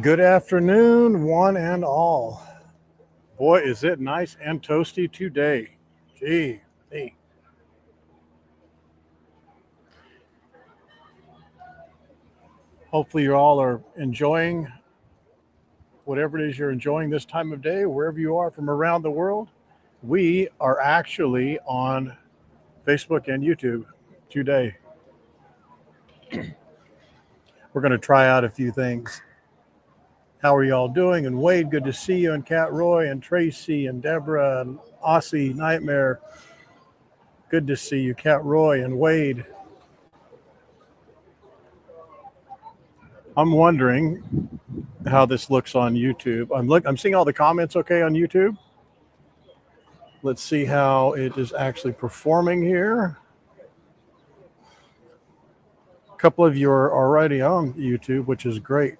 Good afternoon, one and all. Boy, is it nice and toasty today. Gee, hey. Hopefully, you all are enjoying whatever it is you're enjoying this time of day, wherever you are from around the world. We are actually on Facebook and YouTube today. We're going to try out a few things. How are y'all doing? And Wade, good to see you. And Kat Roy and Tracy and Deborah and Aussie Nightmare. Good to see you, Kat Roy and Wade. I'm wondering how this looks on YouTube. I'm seeing all the comments okay on YouTube. Let's see how it is actually performing here. A couple of you are already on YouTube, which is great.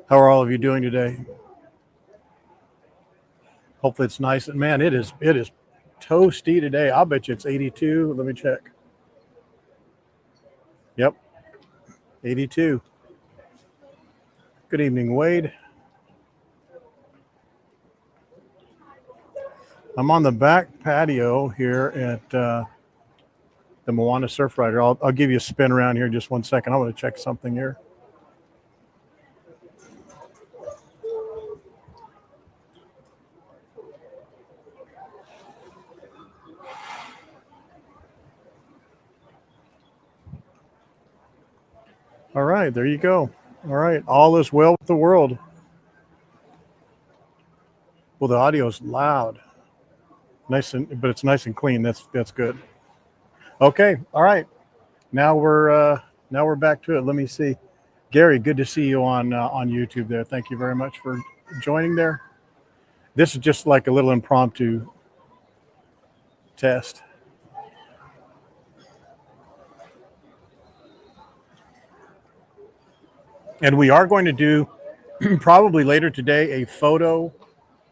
How are all of you doing today? Hopefully it's nice. And man, it is toasty today. I'll bet you it's 82. Let me check. Yep, 82. Good evening, Wade. I'm on the back patio here at the Moana Surf Rider. I'll give you a spin around here in just 1 second. I want to check something here. All right, there you go. All right, all is well with the world. Well, the audio is loud, but it's nice and clean. That's good. Okay, all right. Now we're back to it. Let me see. Gary, good to see you on YouTube there. Thank you very much for joining there. This is just like a little impromptu test. And we are going to do probably later today a photo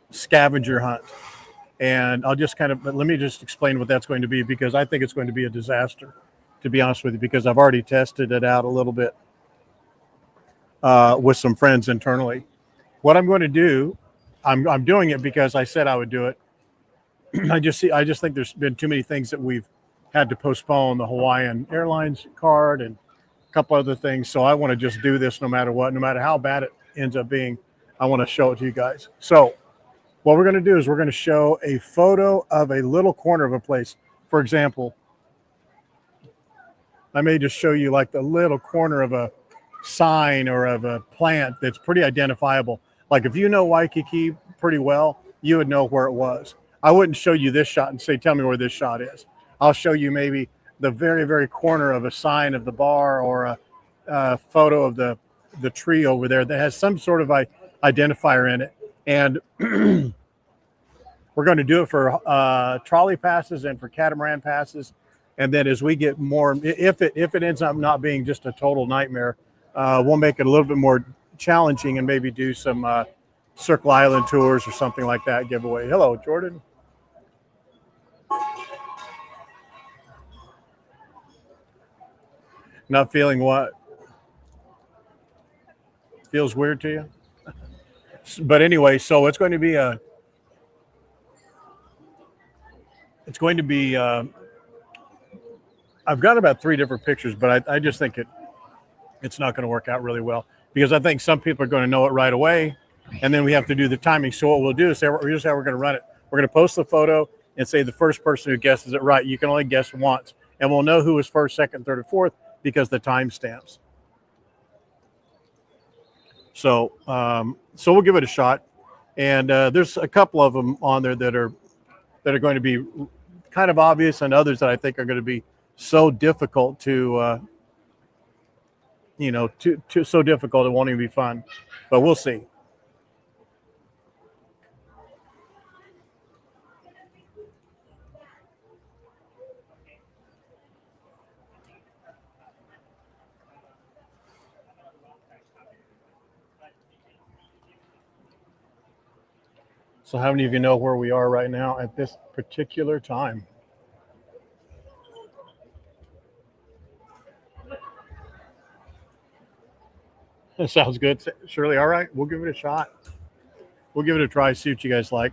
scavenger hunt. And I'll just let me just explain what that's going to be, because I think it's going to be a disaster, to be honest with you, because I've already tested it out a little bit with some friends internally. What I'm going to do, I'm doing it because I said I would do it. I just think there's been too many things that we've had to postpone, the Hawaiian Airlines card and a couple other things. So I want to just do this no matter what, no matter how bad it ends up being. I want to show it to you guys. So what we're going to do is we're going to show a photo of a little corner of a place. For example, I may just show you like the little corner of a sign or of a plant that's pretty identifiable. Like if you know Waikiki pretty well, you would know where it was. I wouldn't show you this shot and say, tell me where this shot is. I'll show you maybe the very, very corner of a sign of the bar, or a photo of the tree over there that has some sort of identifier in it. And we're going to do it for trolley passes and for catamaran passes. And then as we get more, if it ends up not being just a total nightmare, we'll make it a little bit more challenging and maybe do some Circle Island tours or something like that giveaway. Hello, Jordan. Not feeling what? Feels weird to you? But anyway, so it's going to be I've got about 3 different pictures, but I just think it's not going to work out really well, because I think some people are going to know it right away, and then we have to do the timing. So what we'll do is here's how we're going to run it. We're going to post the photo and say the first person who guesses it right, you can only guess once, and we'll know who was first, second, third, or fourth because the timestamps. So we'll give it a shot, and there's a couple of them on there that are going to be kind of obvious, and others that I think are going to be so difficult to so difficult it won't even be fun. But we'll see. So how many of you know where we are right now at this particular time? That sounds good, Shirley. All right, we'll give it a shot. We'll give it a try, see what you guys like.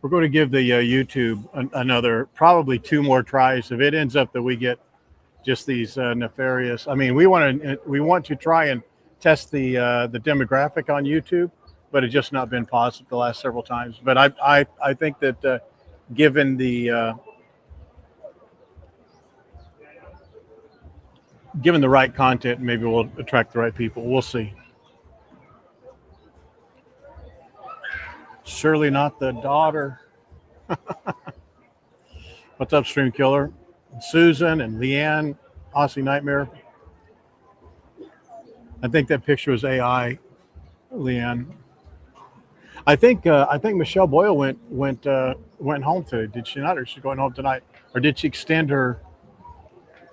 We're going to give the YouTube another, probably 2 more tries. If it ends up that we get just these nefarious, I mean, we want to try and test the demographic on YouTube, but it's just not been positive the last several times. But I think that given the right content, maybe we'll attract the right people. We'll see. Surely not the daughter. What's up, Stream Killer? Susan and Leanne, Aussie Nightmare. I think that picture was AI, Leanne. I think Michelle Boyle went home today. Did she not? Or she's going home tonight? Or did she extend her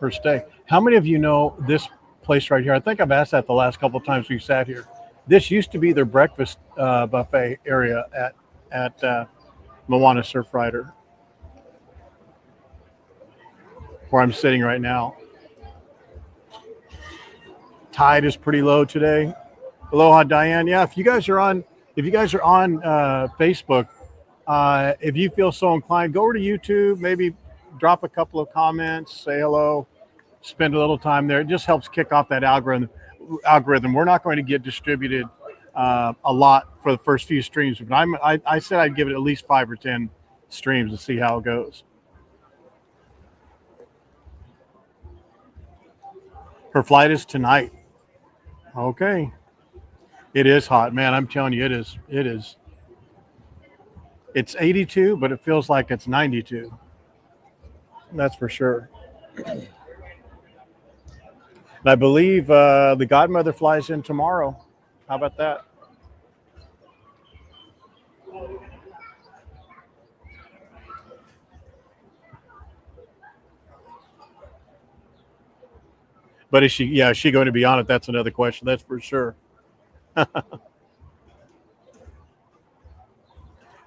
stay? How many of you know this place right here? I think I've asked that the last couple of times we sat here. This used to be their breakfast buffet area at Moana Surfrider, where I'm sitting right now. Tide is pretty low today. Aloha, Diane. Yeah, if you guys are on Facebook, if you feel so inclined, go over to YouTube. Maybe drop a couple of comments, say hello, spend a little time there. It just helps kick off that algorithm. We're not going to get distributed a lot for the first few streams, but I said I'd give it at least 5 or 10 streams to see how it goes. Her flight is tonight. Okay. It is hot, man. I'm telling you, it is. It's 82, but it feels like it's 92. That's for sure. And I believe the godmother flies in tomorrow. How about that? But is she going to be on it? That's another question. That's for sure.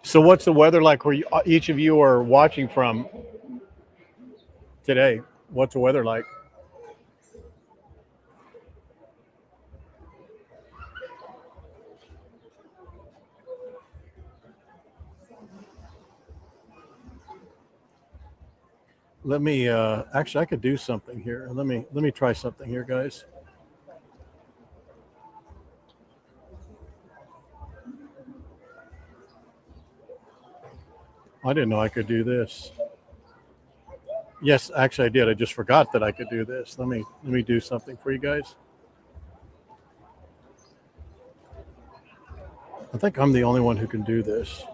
So what's the weather like where each of you are watching from today? What's the weather like? Let me actually I could do something here. Let me try something here, guys. I didn't know I could do this. Yes, actually I did. I just forgot that I could do this. Let me do something for you guys. I think I'm the only one who can do this.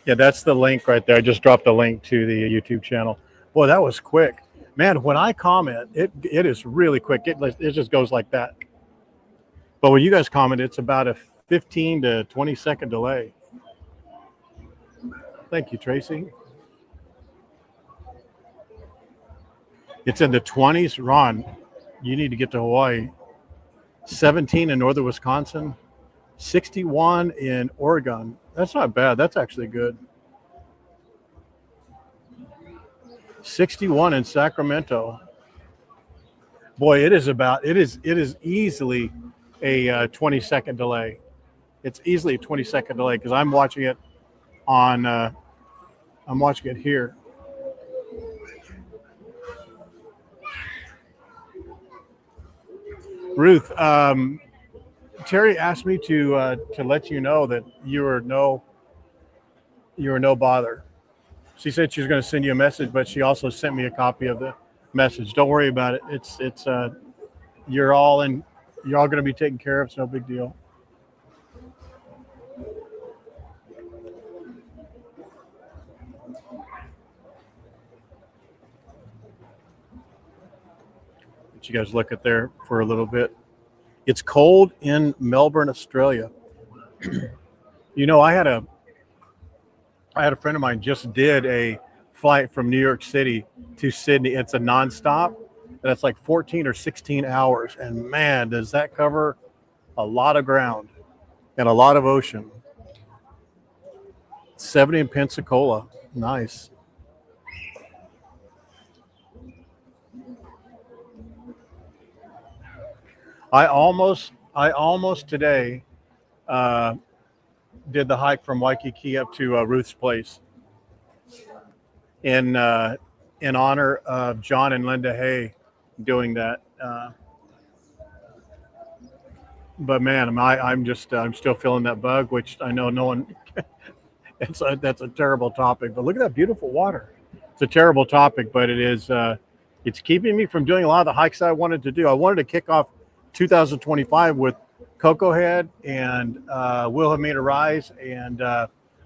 Yeah, that's the link right there. I just dropped a link to the YouTube channel. Boy, that was quick. Man, when I comment, it is really quick. It just goes like that. But when you guys comment, it's about a 15 to 20 second delay. Thank you, Tracy. It's in the 20s. Ron, you need to get to Hawaii. 17 in northern Wisconsin. 61 in Oregon. That's not bad. That's actually good. 61 in Sacramento. Boy, it is easily a 20 second delay. It's easily a 20 second delay because I'm watching it on I'm watching it here. Ruth, Terry asked me to let you know that you were no bother. She said she was going to send you a message, but she also sent me a copy of the message. Don't worry about it. you're all going to be taken care of. It's no big deal. Let you guys look at there for a little bit. It's cold in Melbourne, Australia. I had a friend of mine just did a flight from New York City to Sydney. It's a nonstop. That's like 14 or 16 hours. And man, does that cover a lot of ground and a lot of ocean. 70 in Pensacola. Nice. I almost today did the hike from Waikiki up to Ruth's Place in honor of John and Linda Hay doing that. But man, I'm still feeling that bug, which I know no one. That's a terrible topic. But look at that beautiful water. It's a terrible topic, but it is. It's keeping me from doing a lot of the hikes I wanted to do. I wanted to kick off 2025 with Coco Head and Wilhelmina Rise and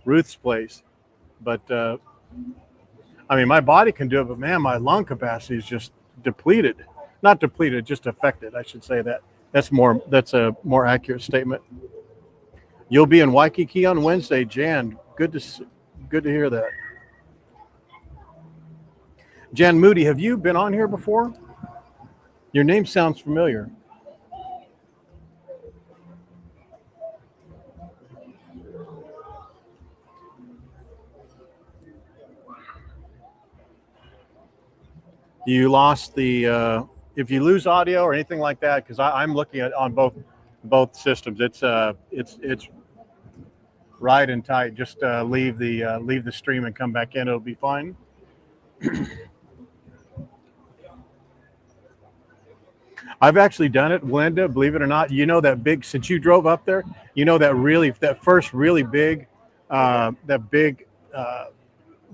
Ruth's Place, but I mean, my body can do it, but man, my lung capacity is just depleted. Not depleted, just affected. I should say that. That's a more accurate statement. You'll be in Waikiki on Wednesday, Jan. Good to hear that. Jan Moody, have you been on here before? Your name sounds familiar. You lost the if you lose audio or anything like that, because I'm looking at on both systems. It's right and tight. Just leave the stream and come back in. It'll be fine. I've actually done it, Linda. Believe it or not, that big. Since you drove up there, that first really big,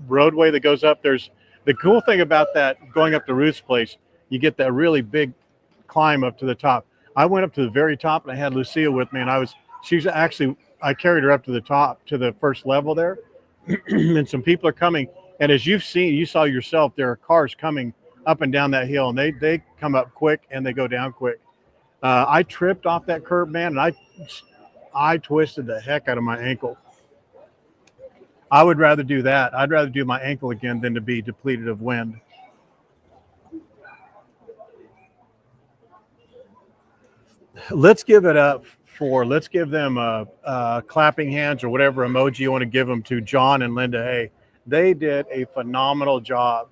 roadway that goes up. There's the cool thing about that going up to Ruth's Place. You get that really big climb up to the top. I went up to the very top, and I had Lucia with me, and I carried her up to the top, to the first level there, and some people are coming. And as you saw yourself, there are cars coming up and down that hill, and they come up quick and they go down quick. I tripped off that curb, man, and I twisted the heck out of my ankle. I would rather do that. I'd rather do my ankle again than to be depleted of wind. Let's give them a clapping hands or whatever emoji you want to give them to John and Linda Hay. They did a phenomenal job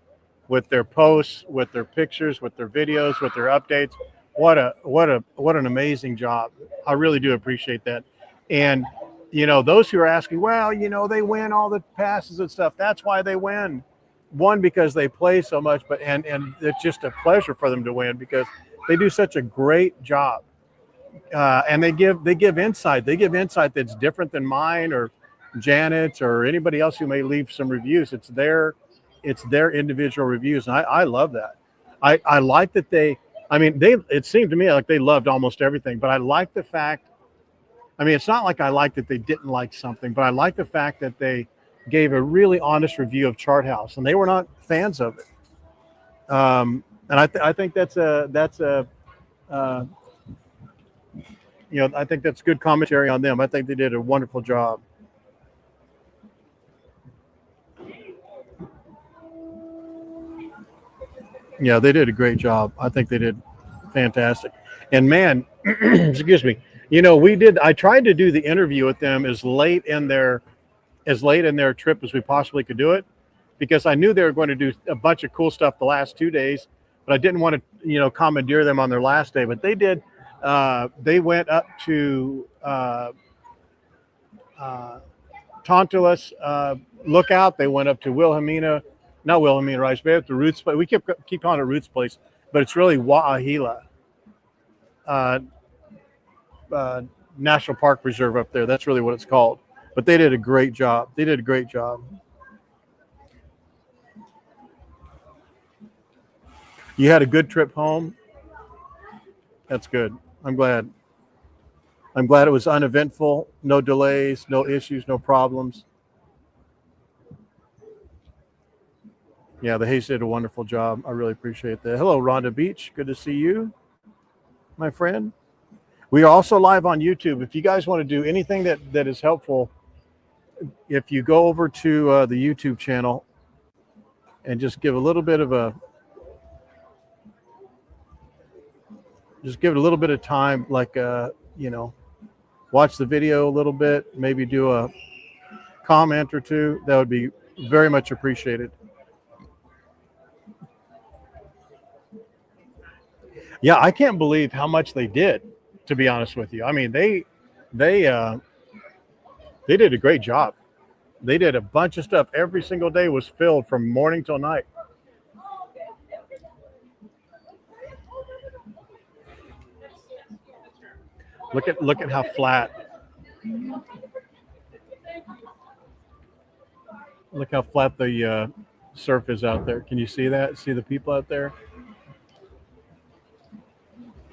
with their posts, with their pictures, with their videos, with their updates. What an amazing job. I really do appreciate that. And those who are asking, well, they win all the passes and stuff. That's why they win. One, because they play so much, but and it's just a pleasure for them to win because they do such a great job. And they give insight. They give insight that's different than mine or Janet's or anybody else who may leave some reviews. It's their individual reviews, and I love that. I like that it seemed to me like they loved almost everything, but I like the fact. It's not like I like that they didn't like something, but I like the fact that they gave a really honest review of Chart House, and they were not fans of it. And I think that's I think that's good commentary on them. I think they did a wonderful job. Yeah, they did a great job. I think they did fantastic. And man, excuse me. I tried to do the interview with them as late in their trip as we possibly could do it, because I knew they were going to do a bunch of cool stuff the last 2 days, but I didn't want to, commandeer them on their last day. But they did. They went up to Tantalus Lookout. They went up to not Wilhelmina Rise, but up to Ruth's Place. We keep calling it Ruth's Place, but it's really Wa'ahila National Park Reserve up there. That's really what it's called. But they did a great job. You had a good trip home? That's good. I'm glad. I'm glad it was uneventful, no delays, no issues, no problems. Yeah, the Hayes did a wonderful job. I really appreciate that. Hello, Rhonda Beach. Good to see you, my friend. We are also live on YouTube. If you guys want to do anything that is helpful, if you go over to the YouTube channel and just give a little bit of just give it a little bit of time, like watch the video a little bit, maybe do a comment or two. That would be very much appreciated. Yeah, I can't believe how much they did, to be honest with you. I mean, they did a great job. They did a bunch of stuff. Every single day was filled from morning till night. Look at how flat. Look how flat the surf is out there. Can you see that? See the people out there?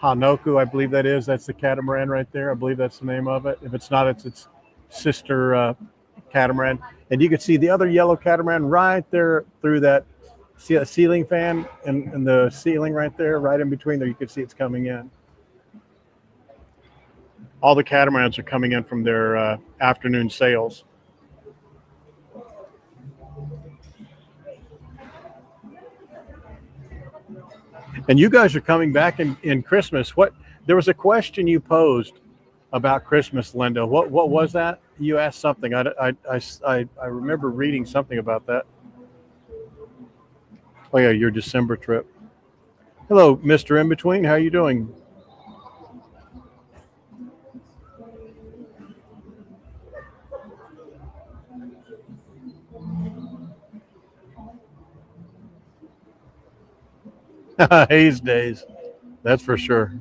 Hanoku, I believe that is. That's the catamaran right there. I believe that's the name of it. If it's not, it's its sister catamaran. And you can see the other yellow catamaran right there through that. See a ceiling fan and the ceiling right there, right in between there. You can see it's coming in. All the catamarans are coming in from their afternoon sails. And you guys are coming back in Christmas. There was a question you posed about Christmas, Linda. What was that? You asked something. I remember reading something about that. Oh yeah, your December trip. Hello, Mr. In Between. How are you doing? Haze days, that's for sure.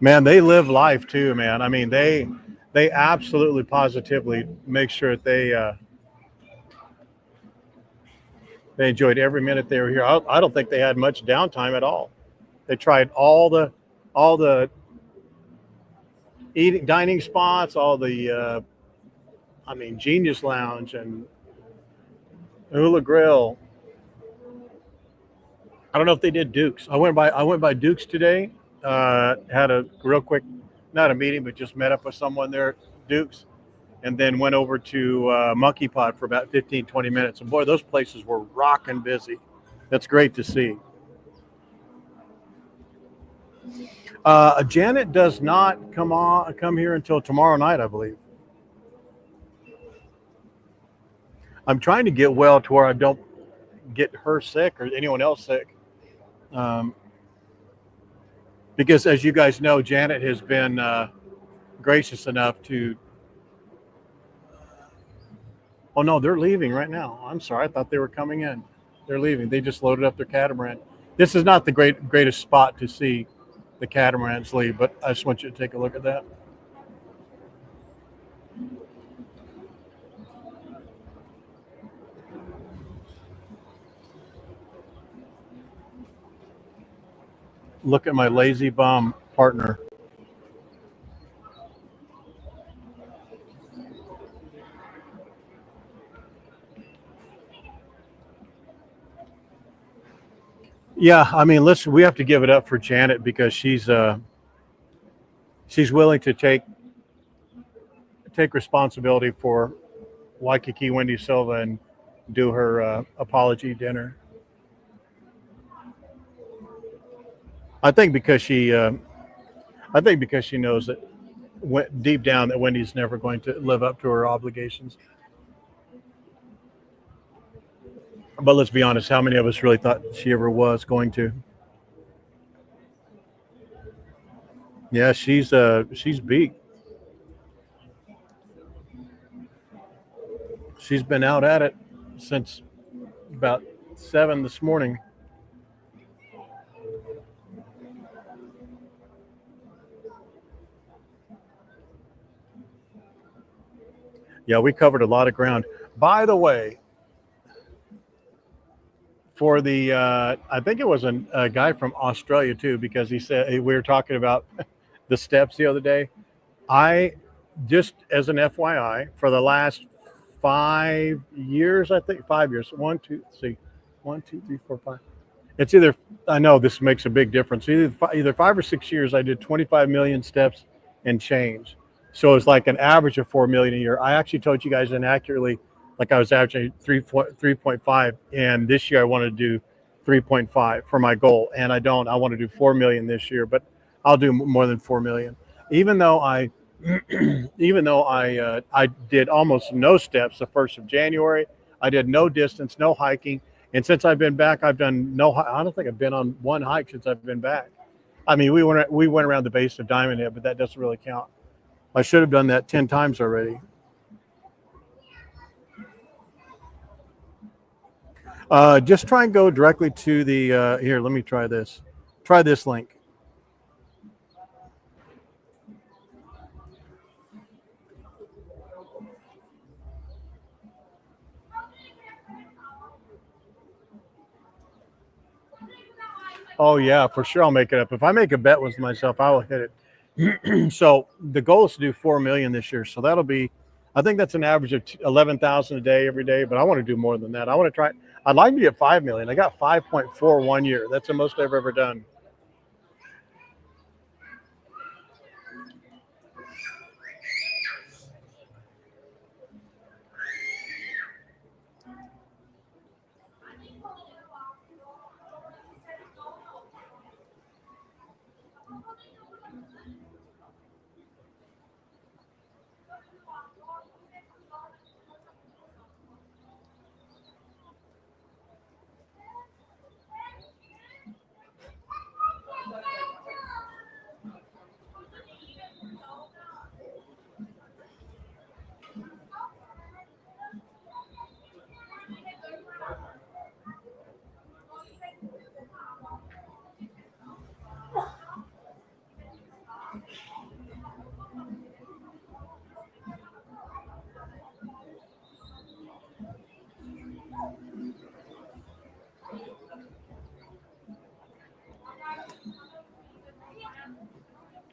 Man, they live life too, man. I mean, they absolutely positively make sure that they enjoyed every minute they were here. I don't think they had much downtime at all. They tried all the eating dining spots, all the Genius Lounge and Hula Grill. I don't know if they did Duke's. I went by Duke's today. Had a real quick, not a meeting, but just met up with someone there at Duke's, and then went over to Monkey Pod for about 15, 20 minutes. And boy, those places were rocking busy. That's great to see. Janet does not come here until tomorrow night, I believe. I'm trying to get well to where I don't get her sick or anyone else sick. Because as you guys know, Janet has been gracious enough to. Oh no, they're leaving right now. I'm sorry, I thought they were coming in. They're leaving. They just loaded up their catamaran. This is not the greatest spot to see the catamarans leave, but I just want you to take a look at that. Look at my lazy bum partner. Yeah, I mean, listen, we have to give it up for Janet because she's willing to take responsibility for Waikiki Wendy Silva and do her apology dinner. I think because she knows that deep down that Wendy's never going to live up to her obligations. But let's be honest, how many of us really thought she ever was going to? Yeah, she's beat. She's been out at it since about 7 this morning. Yeah, we covered a lot of ground. By the way, for the I think it was a guy from Australia too, because he said we were talking about the steps the other day. I just as an FYI, for the last 5 years, I think 5 years, one, two, see, 1, 2, 3, 4, 5. It's either, I know this makes a big difference. Either 5 or 6 years, I did 25 million steps and change. So it's like an average of 4 million a year. I actually told you guys inaccurately, like I was averaging 3.5, and this year I want to do 3.5 for my goal, and I don't. I want to do 4 million this year, but I'll do more than 4 million. Even though I, I did almost no steps the 1st of January. I did no distance, no hiking. And since I've been back, I've done no. I don't think I've been on one hike since I've been back. I mean, we went around the base of Diamond Head, but that doesn't really count. I should have done that 10 times already. Just try and go directly to the here. Let me try this. Try this link. Oh yeah, for sure I'll make it up. If I make a bet with myself, I will hit it. So the goal is to do 4 million this year. So that'll be, I think that's an average of 11,000 a day every day. But I want to do more than that. I want to try. I'd like to get 5 million. I got 5.4 one year. That's the most I've ever done.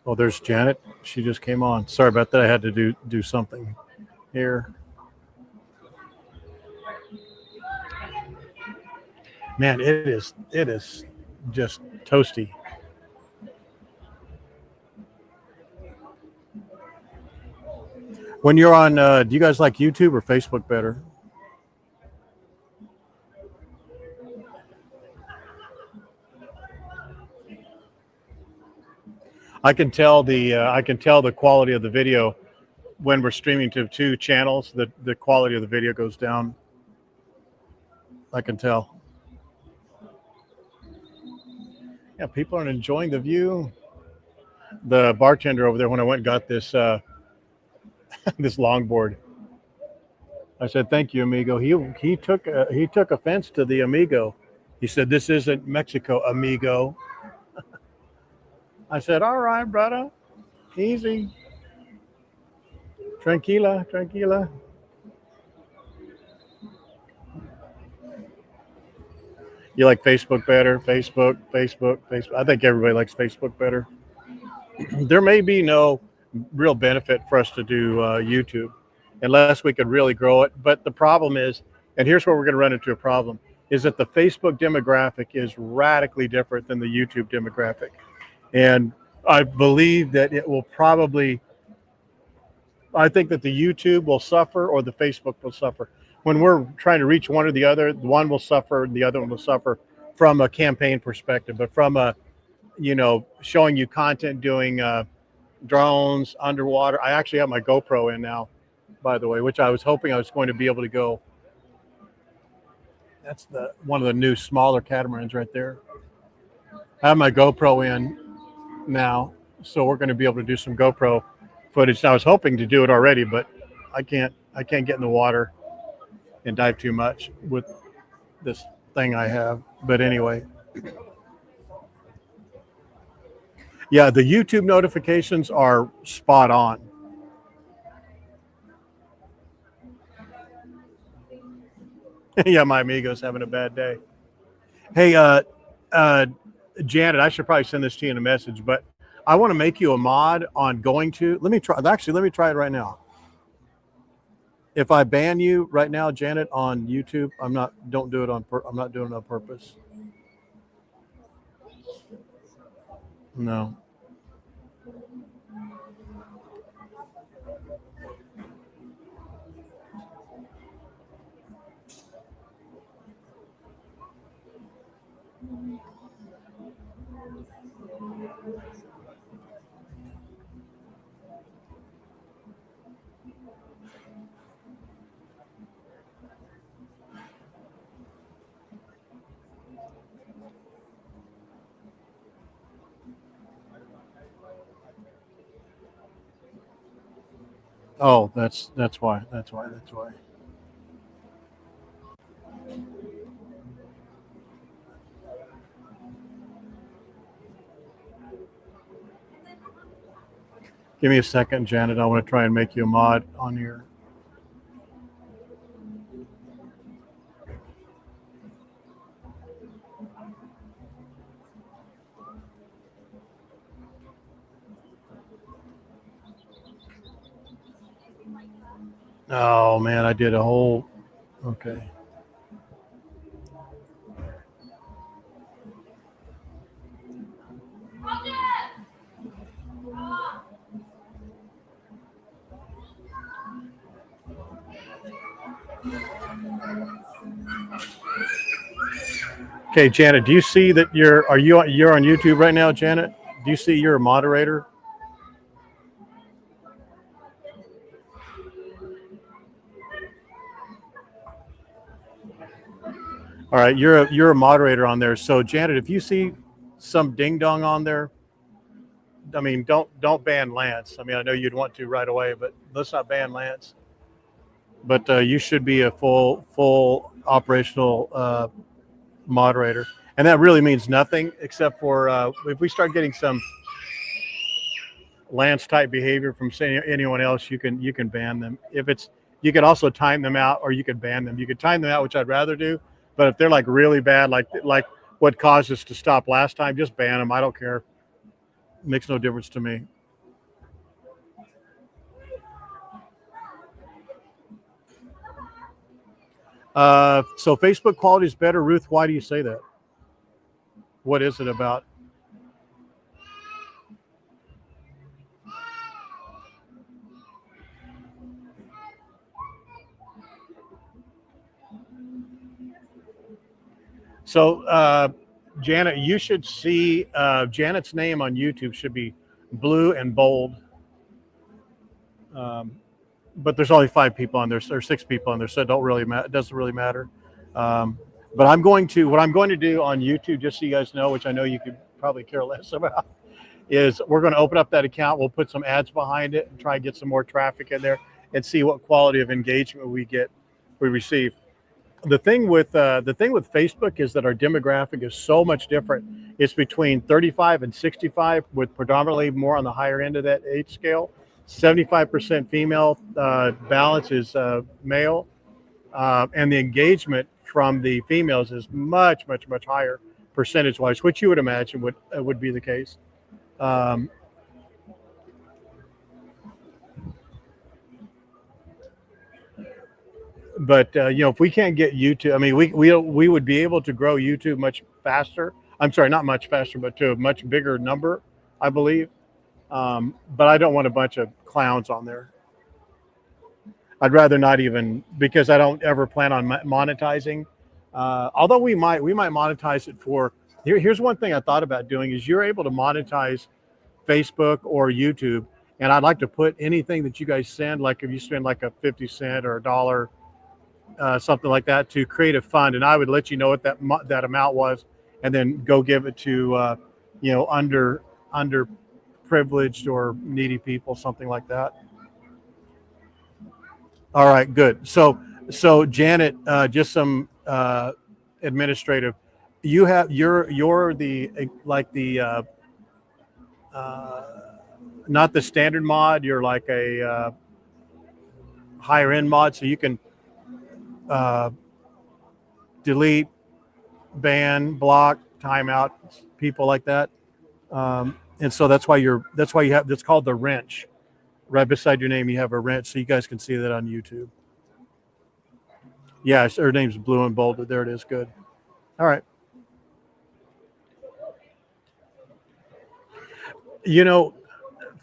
Oh, there's Janet. She just came on. Sorry about that. I had to do something here. Man, it is just toasty. When you're on, do you guys like YouTube or Facebook better? I can tell the quality of the video when we're streaming to two channels. The quality of the video goes down. I can tell. Yeah, people are enjoying the view. The bartender over there, when I went and got this this longboard, I said, "Thank you, amigo." He took offense to the amigo. He said, "This isn't Mexico, amigo." I said, "All right, brother, easy, tranquila, tranquila." You like Facebook better? Facebook. I think everybody likes Facebook better. There may be no real benefit for us to do YouTube unless we could really grow it. But the problem is, and here's where we're going to run into a problem, is that the Facebook demographic is radically different than the YouTube demographic. And I believe that it will probably, I think that the YouTube will suffer or the Facebook will suffer. When we're trying to reach one or the other, one will suffer and the other one will suffer from a campaign perspective. But from a, showing you content, doing drones, underwater. I actually have my GoPro in now, by the way, which I was hoping I was going to be able to go. That's one of the new smaller catamarans right there. I have my GoPro in now, so we're going to be able to do some GoPro footage. I was hoping to do it already, but I can't get in the water and dive too much with this thing I have. But anyway, yeah, the YouTube notifications are spot on. Yeah, my amigo's having a bad day. Hey, Janet, I should probably send this to you in a message, but I want to make you a mod on going to. Let me try. Actually, let me try it right now. If I ban you right now, Janet, on YouTube, I'm not. Don't do it on. I'm not doing it on purpose. No. Oh, that's why. That's why. That's why. Give me a second, Janet. I want to try and make you a mod on here. Oh man, I did a whole. Okay. Okay, Janet. Do you see that you're on YouTube right now, Janet? Do you see you're a moderator? All right, you're a moderator on there. So Janet, if you see some ding dong on there, I mean, don't ban Lance. I mean, I know you'd want to right away, but let's not ban Lance. But you should be a full operational moderator, and that really means nothing except for if we start getting some Lance type behavior from anyone else, you can ban them. If it's you can also time them out, or you could ban them. You could time them out, which I'd rather do. But if they're like really bad, like what caused us to stop last time, just ban them. I don't care. It makes no difference to me. So Facebook quality is better. Ruth, why do you say that? What is it about? So, Janet, you should see Janet's name on YouTube should be blue and bold. But there's only 5 people on there, or 6 people on there, so it doesn't really matter. But what I'm going to do on YouTube, just so you guys know, which I know you could probably care less about, is we're going to open up that account. We'll put some ads behind it and try and get some more traffic in there and see what quality of engagement we receive. The thing with Facebook is that our demographic is so much different. It's between 35 and 65, with predominantly more on the higher end of that age scale. 75% female, balance is male, and the engagement from the females is much higher percentage wise, which you would imagine would be the case. But if we can't get YouTube, I mean, we would be able to grow YouTube much faster. I'm sorry, not much faster, but to a much bigger number, I believe. But I don't want a bunch of clowns on there. I'd rather not even, because I don't ever plan on monetizing. Although we might monetize it for. Here's one thing I thought about doing is you're able to monetize Facebook or YouTube, and I'd like to put anything that you guys send, like if you spend like a 50 cent or $1, something like that, to create a fund, and I would let you know what that amount was, and then go give it to underprivileged or needy people, something like that. All right, good. So Janet, just some administrative. You're the not the standard mod. You're like a higher end mod, so you can delete ban, block, timeout people like that. And so that's why you have, that's called the wrench. Right beside your name, you have a wrench, so you guys can see that on YouTube. Yeah, her name's blue and bolded. There it is. Good. All right. You know,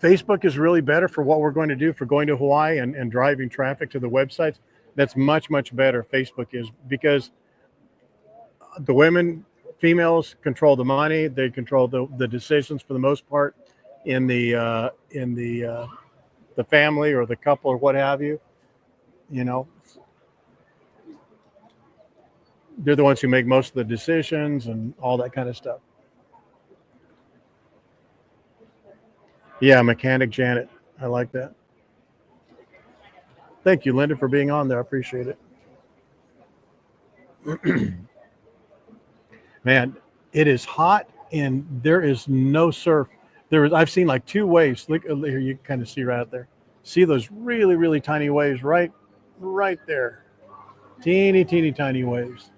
Facebook is really better for what we're going to do for going to Hawaii and driving traffic to the websites. That's much, much better. Facebook is, because the females control the money. They control the decisions for the most part in the family or the couple or what have you. You know, they're the ones who make most of the decisions and all that kind of stuff. Yeah, Mechanic Janet. I like that. Thank you, Linda, for being on there. I appreciate it. Man, it is hot and there is no surf. I've seen like 2 waves. Look here, you can kind of see right out there. See those really, really tiny waves right there. Teeny, teeny, tiny waves.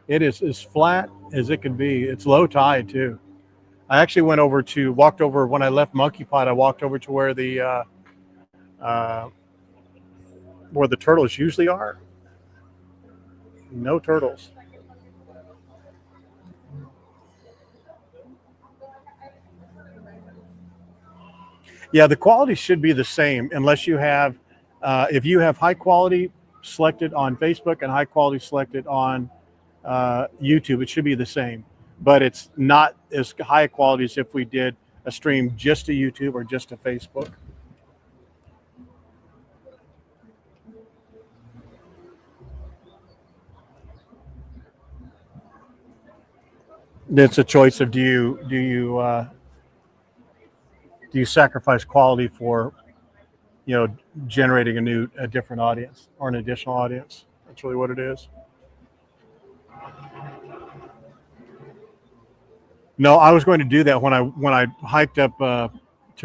It is as flat as it can be. It's low tide too. I actually walked over when I left Monkey Pod. I walked over to where the turtles usually are. No turtles. Yeah, the quality should be the same unless you have, if you have high quality selected on Facebook and high quality selected on YouTube, it should be the same. But it's not as high quality as if we did a stream just to YouTube or just to Facebook. It's a choice of do you sacrifice quality for generating a different audience or an additional audience. That's really what it is. No, I was going to do that when I hiked up to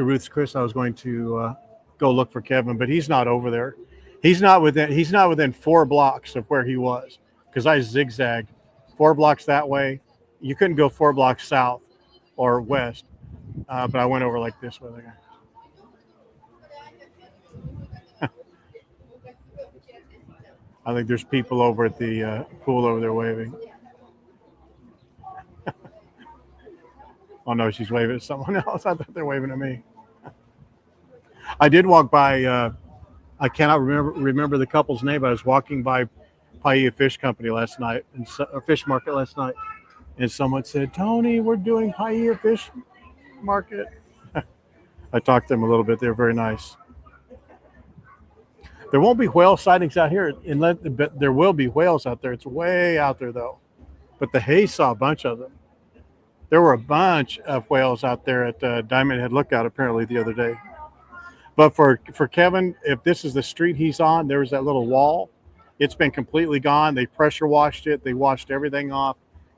Ruth's Chris. I was going to go look for Kevin, but he's not over there. He's not within 4 blocks of where he was, because I zigzagged 4 blocks that way. You couldn't go 4 blocks south or west, but I went over like this way. I think there's people over at the pool over there waving. Oh no, she's waving at someone else. I thought they're waving at me. I did walk by. I cannot remember the couple's name. I was walking by Paia Fish Company last night, or Fish Market last night, and someone said, "Tony, we're doing Paia Fish Market." I talked to them a little bit. They're very nice. There won't be whale sightings out here, but there will be whales out there. It's way out there though. But the Hayes saw a bunch of them. There were a bunch of whales out there at Diamond Head Lookout apparently the other day. But for Kevin, if this is the street he's on, there was that little wall. It's been completely gone. They pressure washed it. They washed everything off.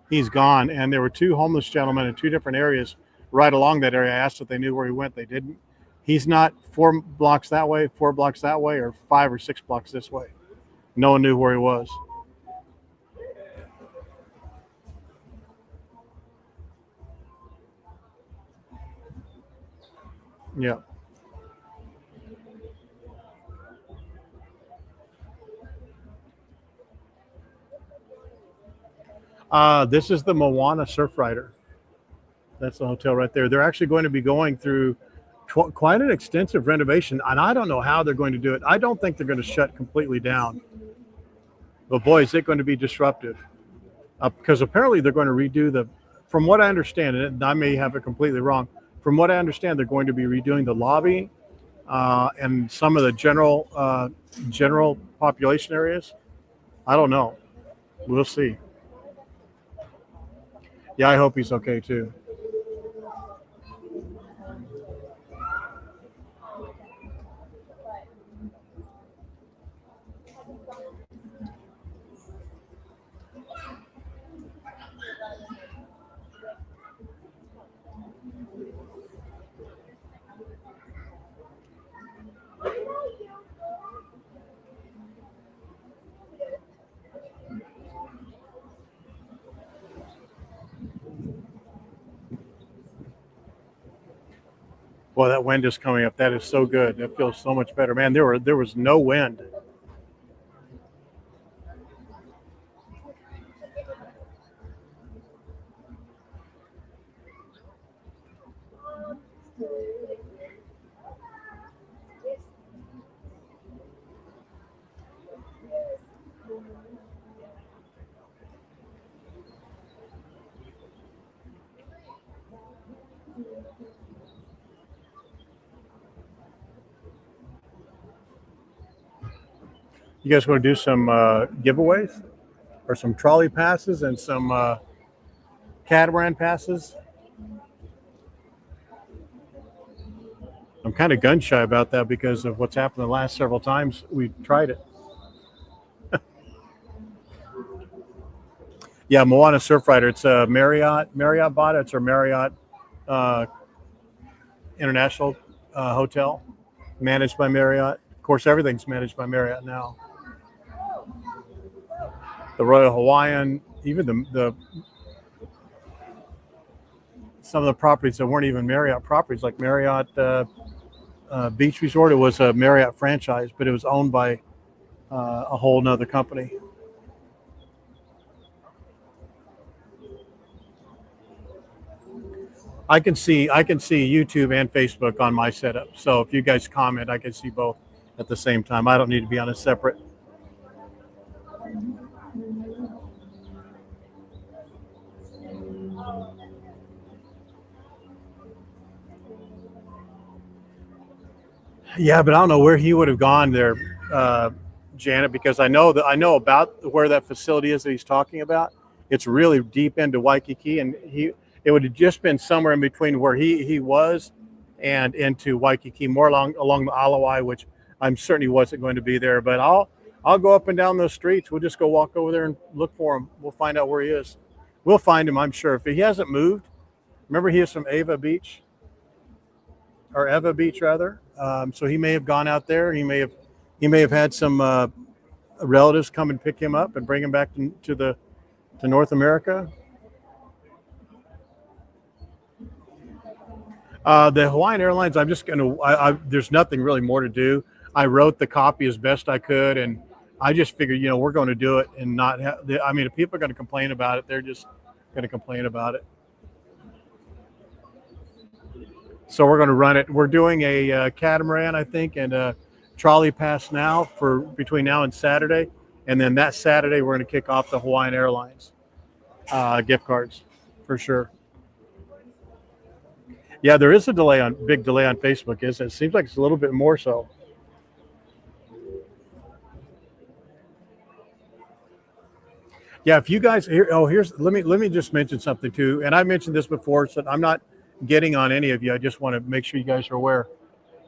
He's gone. And there were 2 homeless gentlemen in 2 different areas right along that area. I asked if they knew where he went. They didn't. He's not 4 blocks that way, 4 blocks that way, or 5 or 6 blocks this way. No one knew where he was. Yeah. This is the Moana Surf Rider. That's the hotel right there. They're actually going to be going through quite an extensive renovation, and I don't know how they're going to do it. I don't think they're going to shut completely down. But boy, is it going to be disruptive. Because apparently they're going to redo from what I understand, and I may have it completely wrong, from what I understand, they're going to be redoing the lobby and some of the general population areas. I don't know. We'll see. Yeah, I hope he's okay too. Well, that wind is coming up. That is so good. That feels so much better, man. There was no wind. You guys want to do some giveaways or some trolley passes and some catamaran passes? I'm kind of gun shy about that because of what's happened the last several times we tried it. Yeah, Moana Surfrider. It's a Marriott bought it. It's our Marriott uh, International hotel, managed by Marriott. Of course, everything's managed by Marriott now. The Royal Hawaiian, even the some of the properties that weren't even Marriott properties, like Marriott Beach Resort. It was a Marriott franchise, but it was owned by a whole nother company. I can see YouTube and Facebook on my setup. So if you guys comment, I can see both at the same time. I don't need to be on a separate. Yeah, but I don't know where he would have gone there, Janet, because I know about where that facility is that he's talking about. It's really deep into Waikiki, and it would have just been somewhere in between where he was and into Waikiki, more along the Alawai, which I'm certain he wasn't going to be there. But I'll go up and down those streets. We'll just go walk over there and look for him. We'll find out where he is. We'll find him, I'm sure. If he hasn't moved, remember he is from Ava Beach, or Eva Beach rather. So he may have gone out there. He may have had some relatives come and pick him up and bring him back to North America. The Hawaiian Airlines, I'm just gonna. There's nothing really more to do. I wrote the copy as best I could, and I just figured, we're going to do it and not have. I mean, if people are going to complain about it, they're just going to complain about it. So we're going to run it. We're doing a catamaran, I think, and a trolley pass now for between now and Saturday, and then that Saturday we're going to kick off the Hawaiian Airlines gift cards for sure. Yeah, there is a big delay on Facebook. It seems like it's a little bit more so. Yeah, if you guys let me just mention something too, and I mentioned this before, so I'm not getting on any of you. I just want to make sure you guys are aware.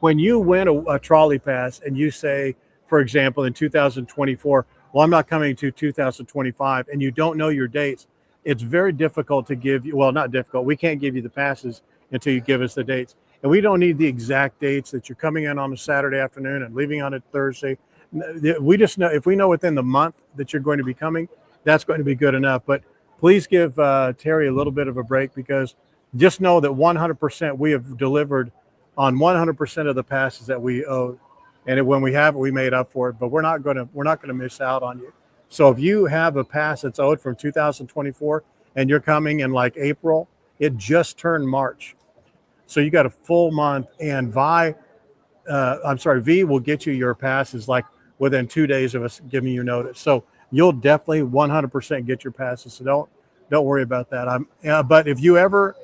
When you win a trolley pass and you say, for example, in 2024, well, I'm not coming to 2025, and you don't know your dates, it's very difficult to give you. Well, not difficult. We can't give you the passes until you give us the dates, and we don't need the exact dates that you're coming in on a Saturday afternoon and leaving on a Thursday. We just know, if we know within the month that you're going to be coming, that's going to be good enough. But please give Terry a little bit of a break, because just know that 100% we have delivered on 100% of the passes that we owed, and when we have it, we made up for it. But we're not going to miss out on you. So if you have a pass that's owed from 2024 and you're coming in like April, it just turned March, so you got a full month. And V will get you your passes like within 2 days of us giving you notice. So you'll definitely 100% get your passes. So don't worry about that. But if you ever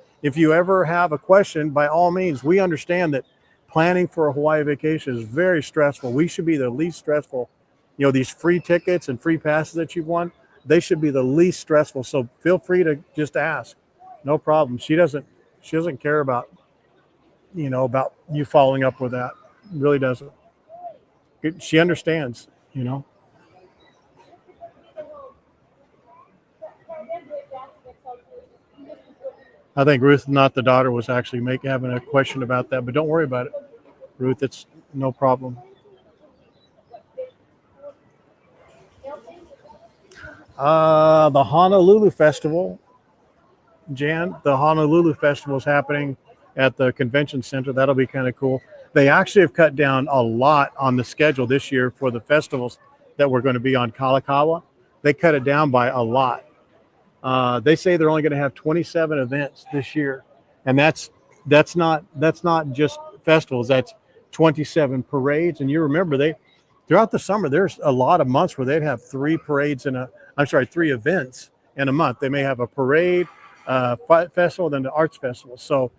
have a question, by all means, we understand that planning for a Hawaii vacation is very stressful. We should be the least stressful. These free tickets and free passes that you've won, they should be the least stressful. So feel free to just ask. No problem. She doesn't care about you following up with that. Really doesn't. She understands, I think Ruth, not the daughter, was actually having a question about that, but don't worry about it, Ruth. It's no problem. The Honolulu Festival, Jan. The Honolulu Festival is happening at the convention center. That'll be kind of cool. They actually have cut down a lot on the schedule this year for the festivals that were going to be on Kalakaua. They cut it down by a lot. They say they're only going to have 27 events this year, and that's not just festivals. That's 27 parades. And you remember throughout the summer there's a lot of months where they'd have three events in a month. They may have a parade, festival, then the arts festival. So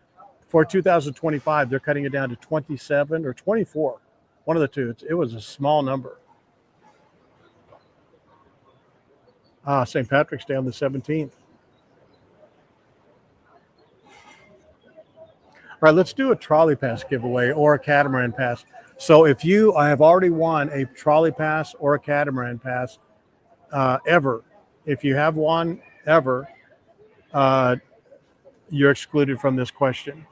for 2025, they're cutting it down to 27 or 24, one of the two. It was a small number. St. Patrick's Day on the 17th. All right, let's do a trolley pass giveaway or a catamaran pass. So if you have already won a trolley pass or a catamaran pass ever, if you have one ever, you're excluded from this question.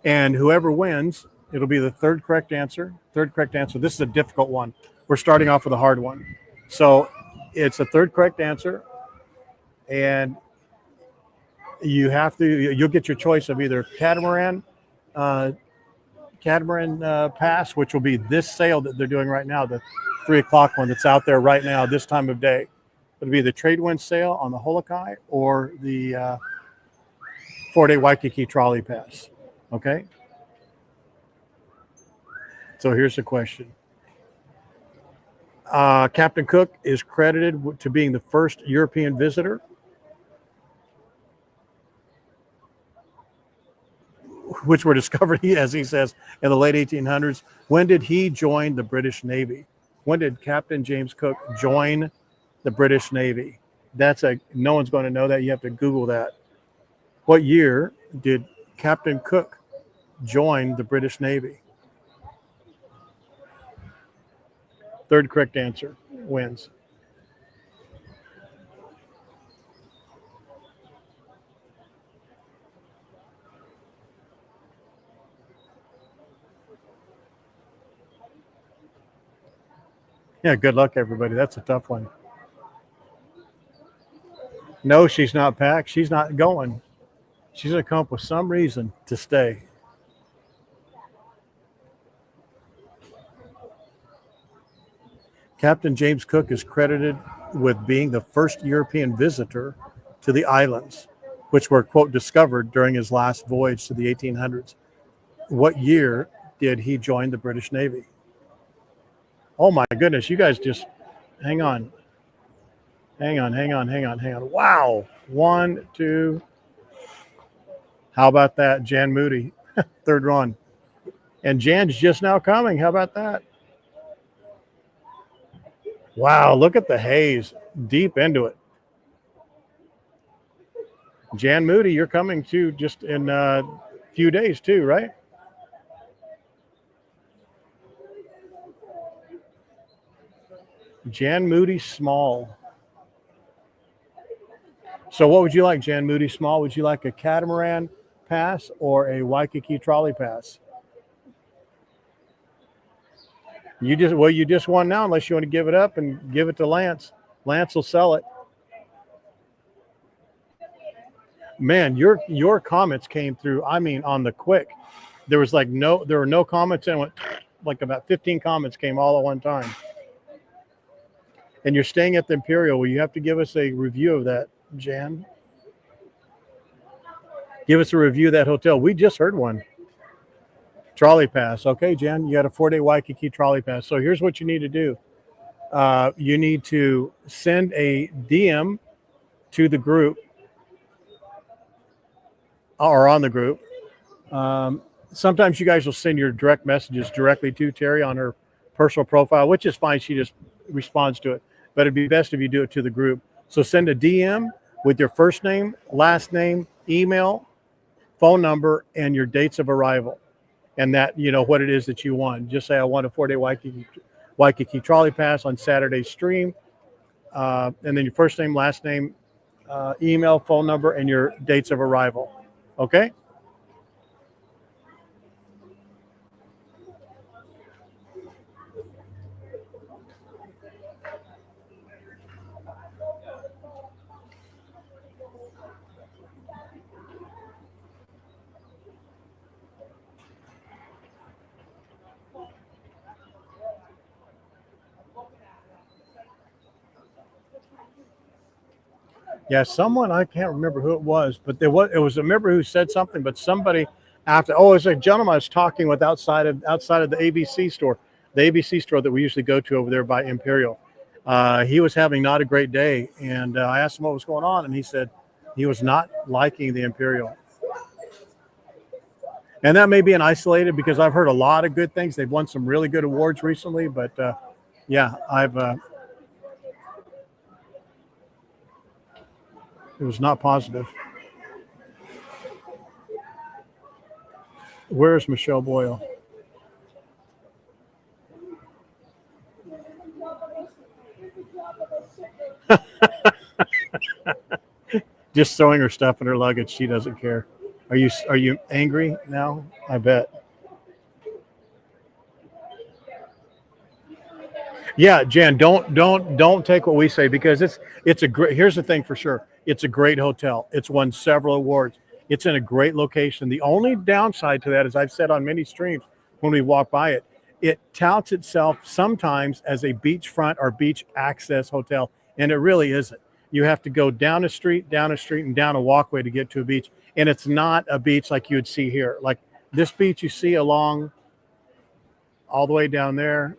And whoever wins, it'll be the third correct answer. This is a difficult one. We're starting off with a hard one. So it's a third correct answer, and you'll get your choice of either catamaran pass, which will be this sale that they're doing right now, the 3 o'clock one that's out there right now this time of day. It'll be the trade wind sale on the Holokai or the 4-day Waikiki trolley pass. Okay. So here's the question. Captain Cook is credited to being the first European visitor which were discovered, as he says, in the late 1800s. When did he join the British Navy? When did Captain James Cook join the British Navy? No one's going to know that. You have to Google that. What year did Captain Cook join the British Navy? Third correct answer wins. Yeah, good luck, everybody. That's a tough one. No, she's not packed. She's not going. She's going to come up with some reason to stay. Captain James Cook is credited with being the first European visitor to the islands, which were, quote, discovered during his last voyage to the 1800s. What year did he join the British Navy? Oh my goodness, you guys just hang on. Wow. 1, 2. How about that? Jan Moody, third run. And Jan's just now coming. How about that? Wow, look at the haze deep into it. Jan Moody, you're coming too just in a few days too, right? Jan Moody Small. So what would you like, Jan Moody Small? Would you like a catamaran pass or a Waikiki trolley pass? You just won now, unless you want to give it up and give it to Lance. Lance will sell it. Man, your comments came through, I mean, on the quick. There were no comments, and it went like about 15 comments came all at one time. And you're staying at the Imperial. Will you have to give us a review of that, Jan? Give us a review of that hotel. We just heard one. Trolley pass. Okay, Jan, you got a 4-day Waikiki trolley pass. So here's what you need to do. You need to send a DM to the group or on the group. Sometimes you guys will send your direct messages directly to Terry on her personal profile, which is fine. She just responds to it. But it'd be best if you do it to the group. So send a DM with your first name, last name, email, phone number, and your dates of arrival. And that, what it is that you won. Just say, I want a 4-day Waikiki trolley pass on Saturday's stream. And then your first name, last name, email, phone number, and your dates of arrival. Okay? Yeah, someone, I can't remember who it was, but it was a member who said something, but somebody after, oh, it was a gentleman I was talking with outside of the ABC store, the ABC store that we usually go to over there by Imperial. He was having not a great day, and I asked him what was going on, and he said he was not liking the Imperial. And that may be an isolated, because I've heard a lot of good things. They've won some really good awards recently, but yeah, it was not positive. Where's Michelle Boyle? Just throwing her stuff in her luggage. She doesn't care. Are you angry now? I bet. Yeah, Jan, don't take what we say, because it's a great. Here's the thing for sure. It's a great hotel. It's won several awards. It's in a great location. The only downside to that, as I've said on many streams when we walk by it, it touts itself sometimes as a beachfront or beach access hotel, and it really isn't. You have to go down a street, and down a walkway to get to a beach, and it's not a beach like you would see here. Like this beach you see along all the way down there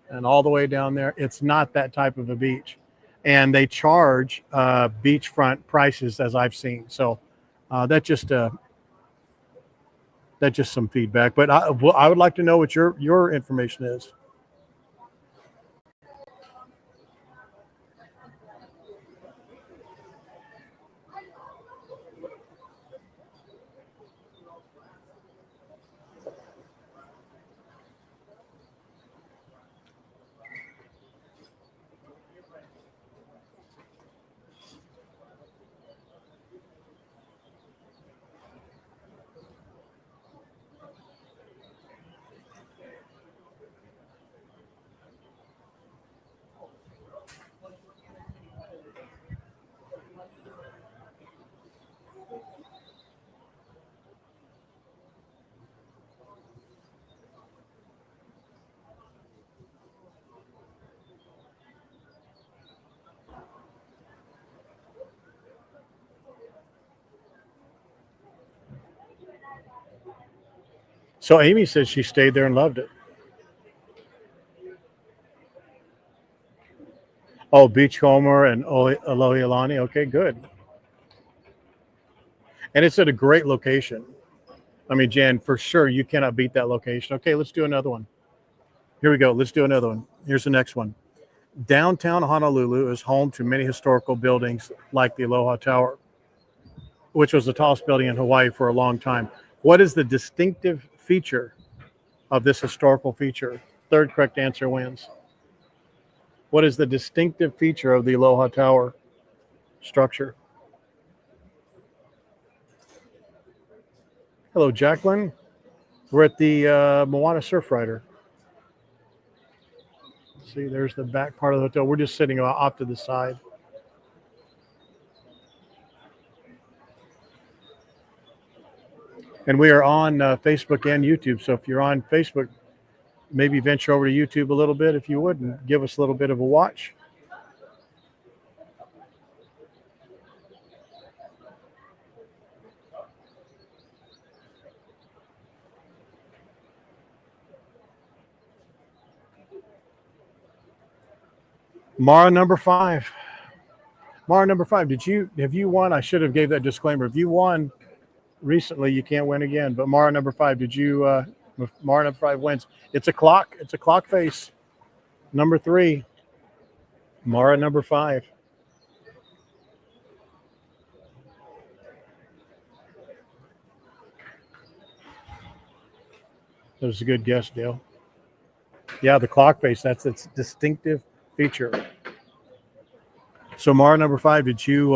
and all the way down there. It's not that type of a beach, and they charge beachfront prices, as I've seen. So that's just some feedback. But I would like to know what your information is. So Amy says she stayed there and loved it. Oh, Beachcomber and Alohialani. Okay, good. And it's at a great location. I mean, Jan, for sure, you cannot beat that location. Okay, let's do another one. Here we go. Let's do another one. Here's the next one. Downtown Honolulu is home to many historical buildings like the Aloha Tower, which was the tallest building in Hawaii for a long time. What is the distinctive feature of this historical feature? Third correct answer wins. What is the distinctive feature of the Aloha Tower structure? Hello, Jacqueline. We're at the Moana Surfrider. See, there's the back part of the hotel. We're just sitting off to the side. And we are on Facebook and YouTube. So if you're on Facebook, maybe venture over to YouTube a little bit, if you would, and give us a little bit of a watch. Mara number 5. Mara number 5. Have you won? I should have gave that disclaimer. If you won recently, you can't win again. But Mara number 5, Mara number 5 wins. It's a clock. It's a clock face. Number 3. Mara number 5. That was a good guess, Dale. Yeah, the clock face. That's its distinctive feature. So Mara number 5, did you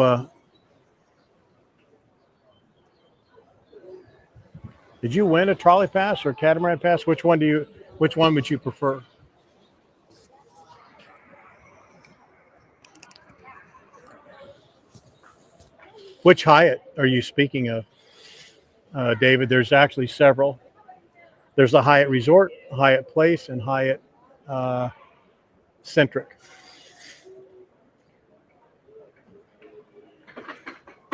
win a trolley pass or catamaran pass? Which one would you prefer? Which Hyatt are you speaking of, David? There's actually several. There's the Hyatt Resort, Hyatt Place, and Hyatt Centric.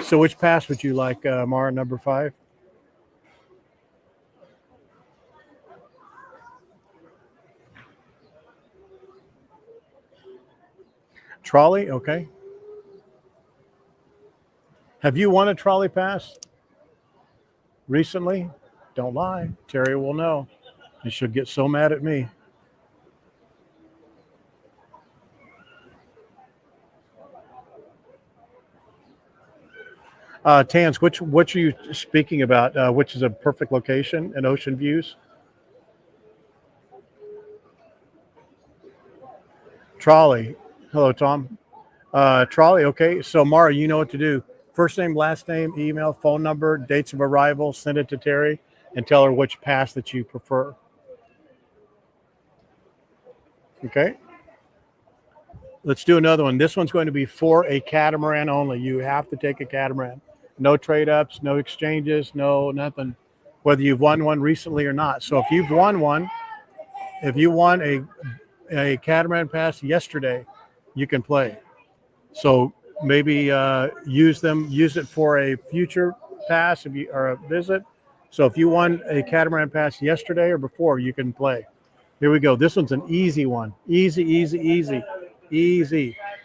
So which pass would you like, Mara, number 5? Trolley, okay. Have you won a trolley pass recently? Don't lie. Terry will know. And she'll get so mad at me. Tans, which are you speaking about? Which is a perfect location and ocean views? Trolley. Hello, Tom. Trolley. Okay. So Mara, you know what to do. First name, last name, email, phone number, dates of arrival. Send it to Terry and tell her which pass that you prefer. Okay. Let's do another one. This one's going to be for a catamaran only. You have to take a catamaran. No trade ups, no exchanges, no nothing, whether you've won one recently or not. So if you've won one, if you won a catamaran pass yesterday, you can play. So maybe use it for a future pass or a visit. So if you won a catamaran pass yesterday or before, you can play. Here we go. This one's an easy one. Easy.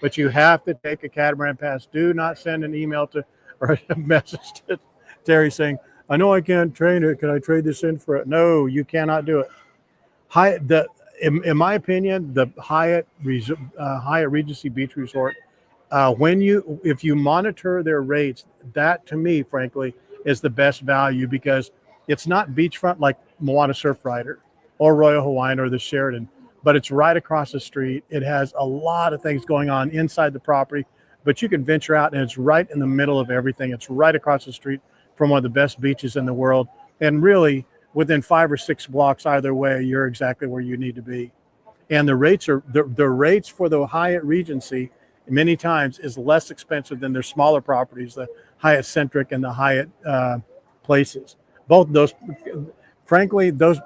But you have to take a catamaran pass. Do not send an email to or a message to Terry saying, I know I can't train it. Can I trade this in for it? No, you cannot do it. In my opinion, the Hyatt Regency Beach Resort, if you monitor their rates, that to me, frankly, is the best value because it's not beachfront like Moana Surfrider or Royal Hawaiian or the Sheraton, but it's right across the street. It has a lot of things going on inside the property, but you can venture out and it's right in the middle of everything. It's right across the street from one of the best beaches in the world. And really, within 5 or 6 blocks either way, you're exactly where you need to be. And the rates for the Hyatt Regency many times is less expensive than their smaller properties, the Hyatt Centric and the Hyatt Places. Both those, frankly, those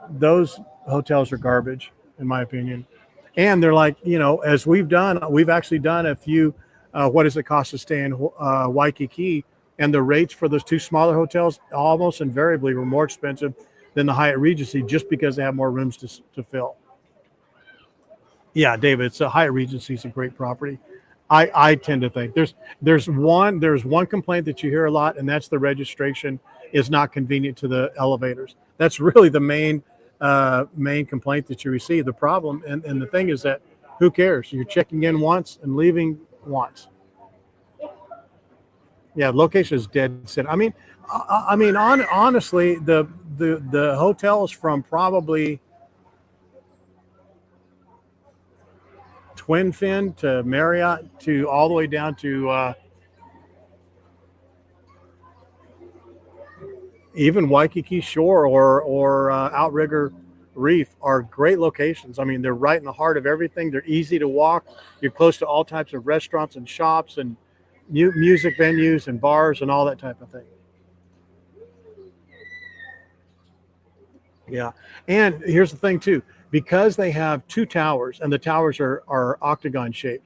hotels are garbage, in my opinion. And they're like, as we've actually done a few, what does it cost to stay in Waikiki? And the rates for those 2 smaller hotels almost invariably were more expensive than the Hyatt Regency just because they have more rooms to fill. Yeah, David, it's a Hyatt Regency is a great property. I tend to think there's one complaint that you hear a lot, and that's the registration is not convenient to the elevators. That's really the main complaint that you receive. The problem and the thing is that who cares? You're checking in once and leaving once. Yeah, location is dead set. Honestly, the hotels from probably Twin Fin to Marriott to all the way down to even Waikiki Shore or Outrigger Reef are great locations. I mean, they're right in the heart of everything. They're easy to walk. You're close to all types of restaurants and shops and music venues and bars and all that type of thing. Yeah. And here's the thing too, because they have 2 towers and the towers are octagon shaped,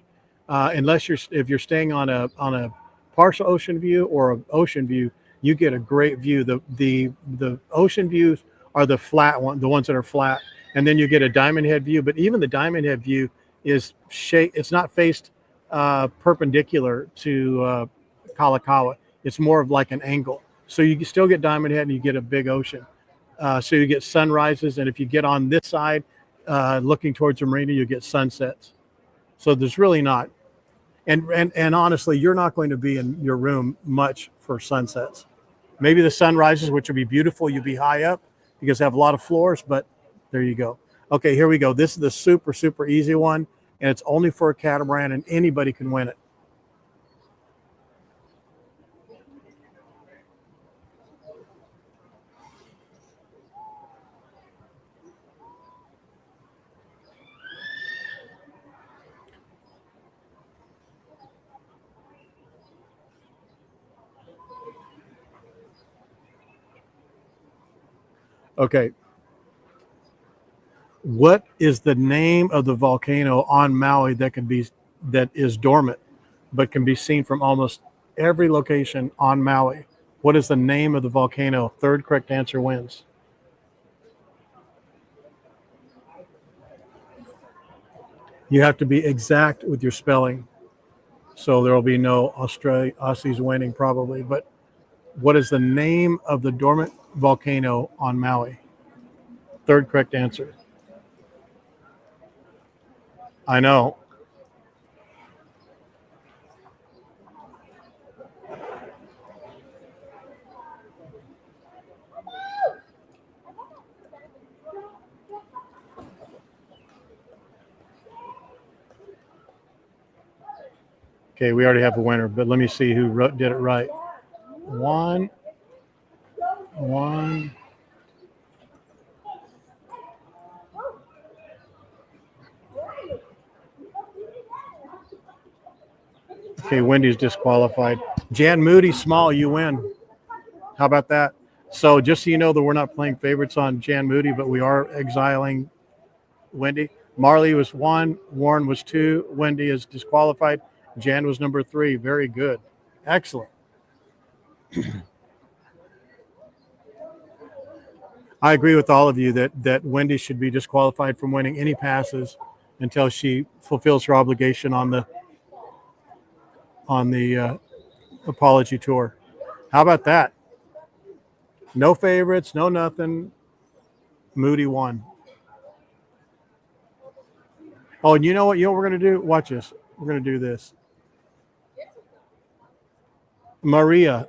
if you're staying on a partial ocean view or an ocean view, you get a great view. The ocean views are the flat one, the ones that are flat, and then you get a diamond head view. But even the diamond head view is shaped; it's not faced perpendicular to Kalakaua. It's more of like an angle. So you still get diamond head and you get a big ocean. So you get sunrises, and if you get on this side, looking towards the marina, you get sunsets. So there's really not, and honestly, you're not going to be in your room much for sunsets. Maybe the sunrises, which will be beautiful, you'll be high up because they have a lot of floors, but there you go. Okay, here we go. This is the super, super easy one, and it's only for a catamaran, and anybody can win it. Okay. What is the name of the volcano on Maui that is dormant, but can be seen from almost every location on Maui. What is the name of the volcano? Third correct answer wins. You have to be exact with your spelling. So there will be no Aussies winning probably. But what is the name of the dormant volcano on Maui? Third correct answer. I know. Okay, we already have a winner, but let me see who did it right. One. Okay, Wendy's disqualified. Jan Moody, small, you win. How about that? So just so you know that we're not playing favorites on Jan Moody, but we are exiling Wendy. Marley was 1, Warren was 2, Wendy is disqualified. Jan was number 3. Very good. Excellent. I agree with all of you that Wendy should be disqualified from winning any passes until she fulfills her obligation on the apology tour. How about that? No favorites, no nothing. Moody won. Oh, and you know what? You know what we're going to do? Watch this. We're going to do this. Maria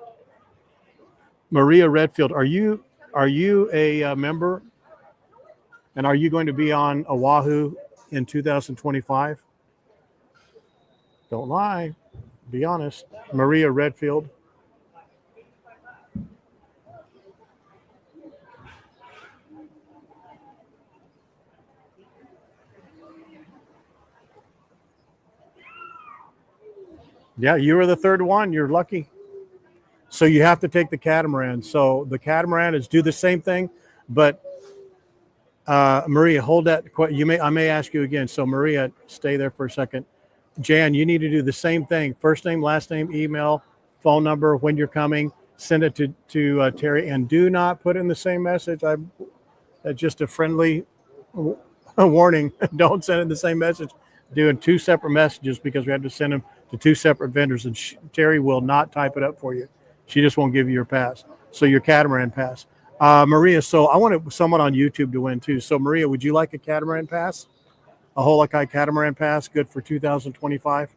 Redfield, are you a member? And are you going to be on Oahu in 2025? Don't lie. Be honest. Maria Redfield. Yeah, you were the third one. You're lucky. So you have to take the catamaran. So the catamaran is do the same thing, but Maria, hold that. I may ask you again. So Maria, stay there for a second. Jan, you need to do the same thing. First name, last name, email, phone number, when you're coming. Send it to Terry, and do not put in the same message. Just a friendly warning. Don't send in the same message. Doing 2 separate messages because we have to send them to 2 separate vendors, and Terry will not type it up for you. She just won't give you your pass. So your catamaran pass. Maria, so I wanted someone on YouTube to win too. So Maria, would you like a catamaran pass? A Holokai catamaran pass, good for 2025?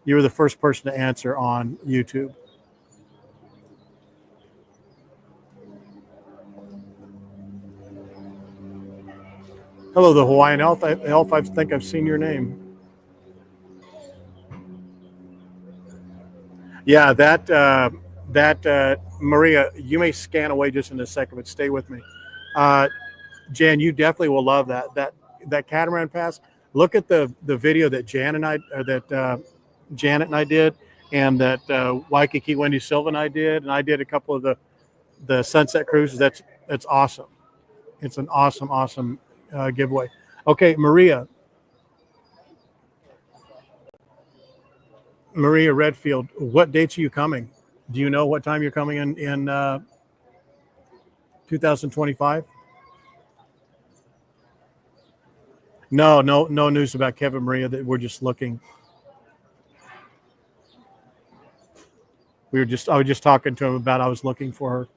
You were the first person to answer on YouTube. Hello, the Hawaiian Elf. I think I've seen your name. Yeah, Maria, you may scan away just in a second, but stay with me. Jan, you definitely will love that catamaran pass. Look at the video that Janet and I did, and that Waikiki Wendy Silva and I did, and I did a couple of the sunset cruises. That's awesome. It's an awesome giveaway. Okay, Maria Redfield, what dates are you coming? Do you know what time you're coming in 2025? No news about Kevin, Maria. That we're just looking. I was just talking to him about I was looking for her.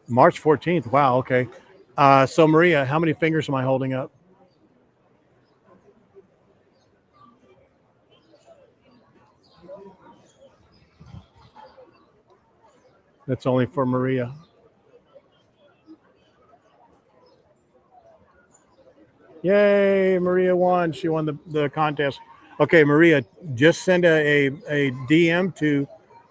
March 14th. Wow. Okay. So Maria, how many fingers am I holding up? That's only for Maria. Yay, Maria won. She won the contest. Okay, Maria, just send a DM to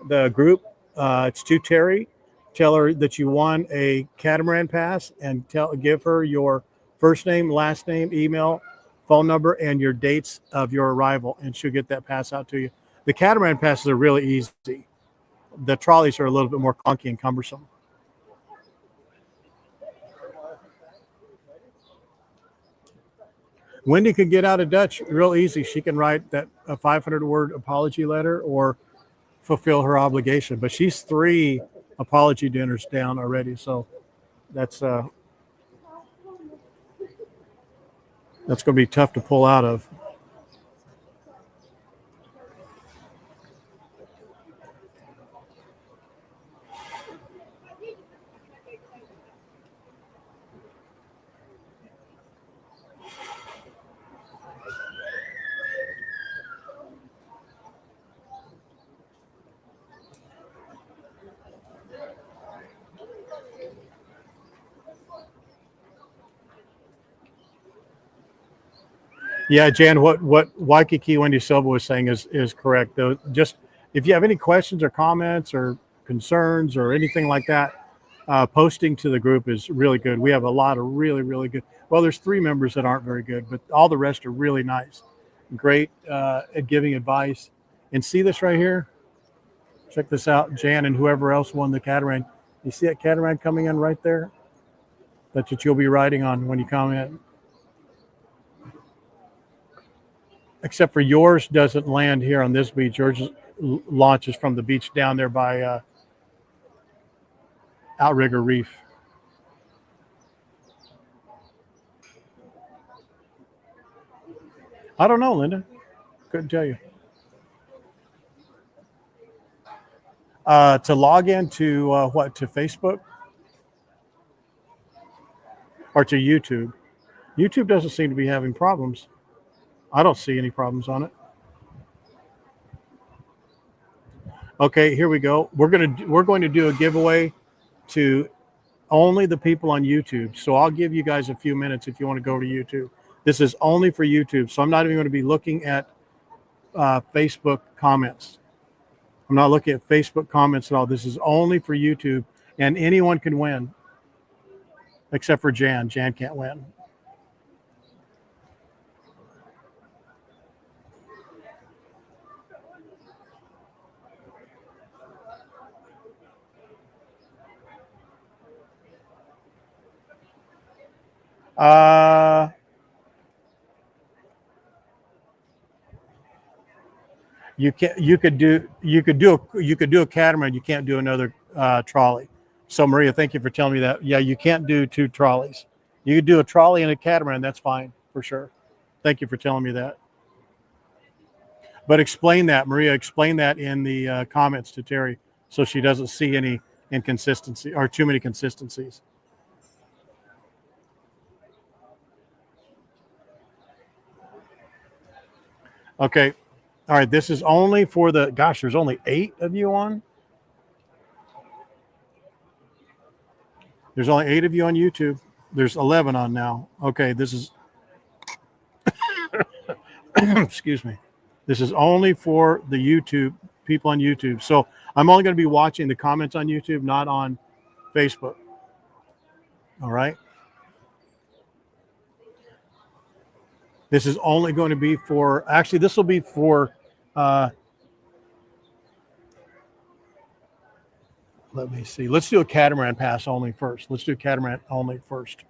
the group. It's to Terry. Tell her that you won a catamaran pass, and give her your first name, last name, email, phone number, and your dates of your arrival, and she'll get that pass out to you. The catamaran passes are really easy. The trolleys are a little bit more clunky and cumbersome. Wendy can get out of Dutch real easy. She can write that a 500-word apology letter or fulfill her obligation. But she's 3 apology dinners down already, so that's going to be tough to pull out of. Yeah, Jan, what Waikiki Wendy Silva was saying is correct. Though, just if you have any questions or comments or concerns or anything like that, posting to the group is really good. We have a lot of really good. Well, there's 3 members that aren't very good, but all the rest are really nice, great at giving advice. And see this right here? Check this out, Jan, and whoever else won the catamaran. You see that catamaran coming in right there? That's what you'll be riding on when you comment. Except for yours doesn't land here on this beach. Yours launches from the beach down there by Outrigger Reef. I don't know, Linda. Couldn't tell you. To log into what? To Facebook? Or to YouTube? YouTube doesn't seem to be having problems. I don't see any problems on it. Okay, here we go. We're going to do a giveaway to only the people on YouTube. So I'll give you guys a few minutes if you want to go to YouTube. This is only for YouTube. So I'm not even going to be looking at Facebook comments. I'm not looking at Facebook comments at all. This is only for YouTube, and anyone can win except for Jan. Jan can't win. You can't. You could do a catamaran. You can't do another trolley. So Maria, thank you for telling me that. Yeah, you can't do 2 trolleys. You could do a trolley and a catamaran. That's fine for sure. Thank you for telling me that. But explain that, Maria. Explain that in the comments to Terry, so she doesn't see any inconsistency or too many consistencies. Okay. All right. This is only for the. Gosh, there's only 8 of you on. There's only 8 of you on YouTube. There's 11 on now. Okay. This is. Excuse me. This is only for the YouTube people on YouTube. So I'm only going to be watching the comments on YouTube, not on Facebook. All right. This is only going to be for, actually, this will be for, let me see. Let's do a catamaran pass only first. Let's do catamaran only first.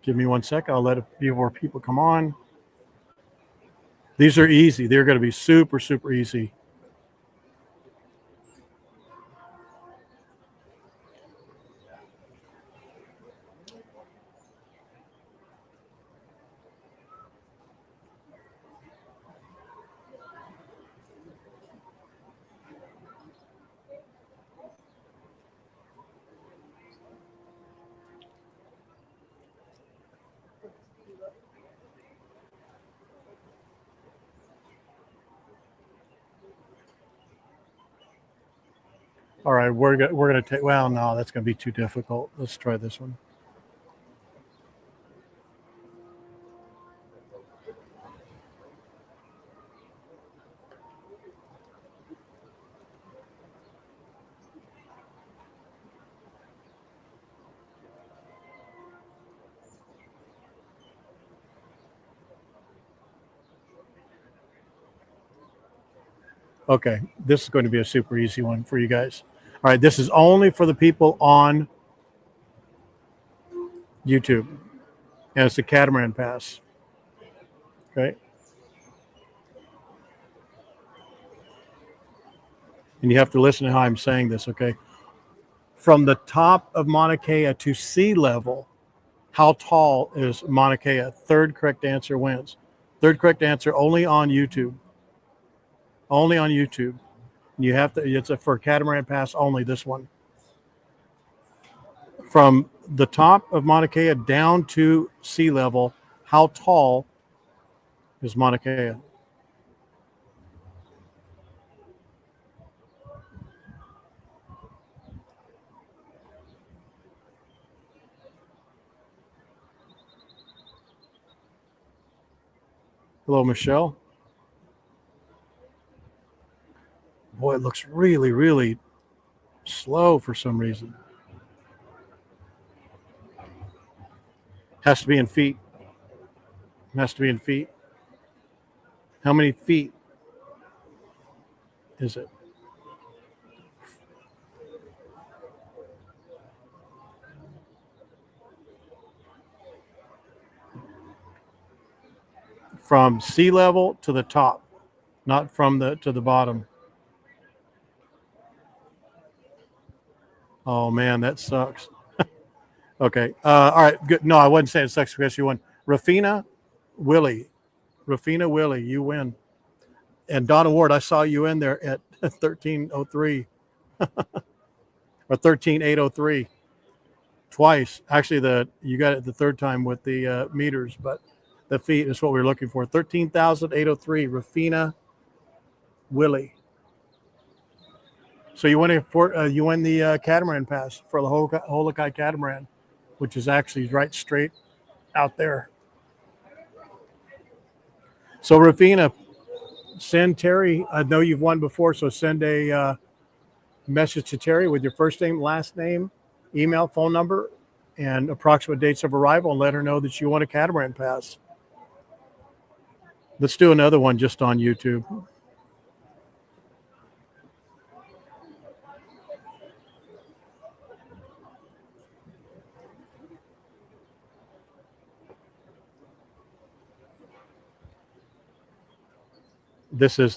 Give me 1 second. I'll let a few more people come on. These are easy. They're going to be super, super easy. All right, we're going to take, well, no, that's going to be too difficult. Let's try this one. Okay, this is going to be a super easy one for you guys. All right, this is only for the people on YouTube, and it's a catamaran pass. Okay. And you have to listen to how I'm saying this, okay? From the top of Mauna Kea to sea level, how tall is Mauna Kea? Third correct answer wins. Third correct answer only on YouTube. Only on YouTube. You have to, it's for catamaran pass only, this one. From the top of Mauna Kea down to sea level, how tall is Mauna Kea? Hello, Michelle. Boy, it looks really, really slow for some reason. Has to be in feet. Has to be in feet. How many feet is it? From sea level to the top, not from the to the bottom. Oh man, that sucks. Okay. All right. Good. No, I wasn't saying it sucks because you won. Rafina Willie. Rafina Willie, you win. And Donna Ward, I saw you in there at 1303 or 13803 twice. Actually, you got it the third time with the meters, but the feet is what we were looking for. 13,803. Rafina Willie. So you win the catamaran pass for the Holokai catamaran, which is actually right straight out there. So Rafina, send Terry. I know you've won before, so send a message to Terry with your first name, last name, email, phone number, and approximate dates of arrival, and let her know that you want a catamaran pass. Let's do another one just on YouTube. Do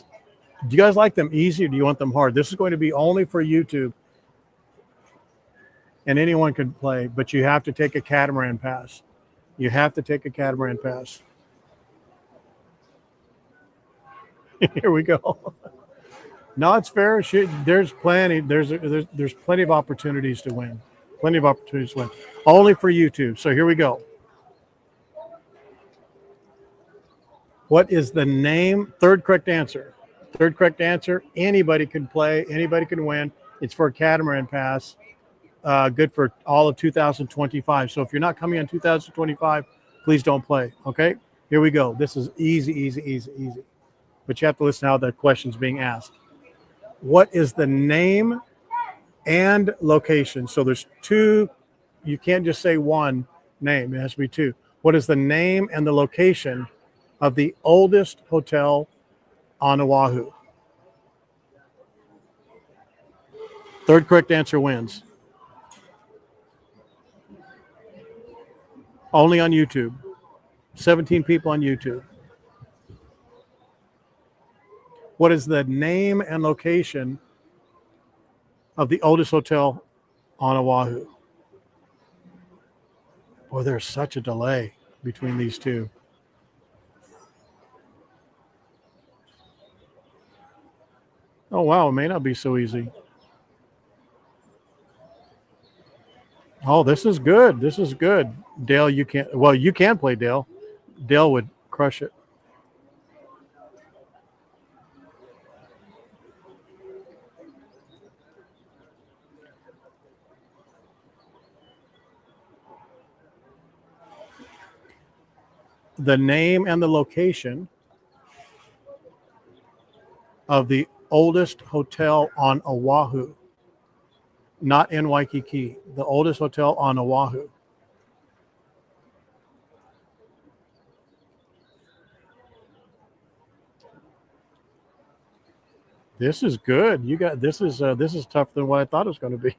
you guys like them easy or do you want them hard? This is going to be only for YouTube, and anyone can play, but you have to take a catamaran pass. You have to take a catamaran pass. Here we go. No, it's fair. There's plenty. There's plenty of opportunities to win. Plenty of opportunities to win. Only for YouTube. So here we go. What is the name? Third correct answer. Third correct answer. Anybody can play. Anybody can win. It's for a catamaran pass. Good for all of 2025. So if you're not coming in 2025, please don't play. Okay. Here we go. This is easy, easy, easy, easy. But you have to listen to how the question's being asked. What is the name and location? So there's two. You can't just say one name. It has to be two. What is the name and the location of the oldest hotel on Oahu? Third correct answer wins. Only on YouTube. 17 people on YouTube. What is the name and location of the oldest hotel on Oahu? Boy, there's such a delay between these two. Oh, wow. It may not be so easy. Oh, this is good. This is good. Dale, you can't. Well, you can play Dale. Dale would crush it. The name and the location of the oldest hotel on Oahu, not in Waikiki, the oldest hotel on Oahu. This is good. You got this is tougher than what I thought it was going to be.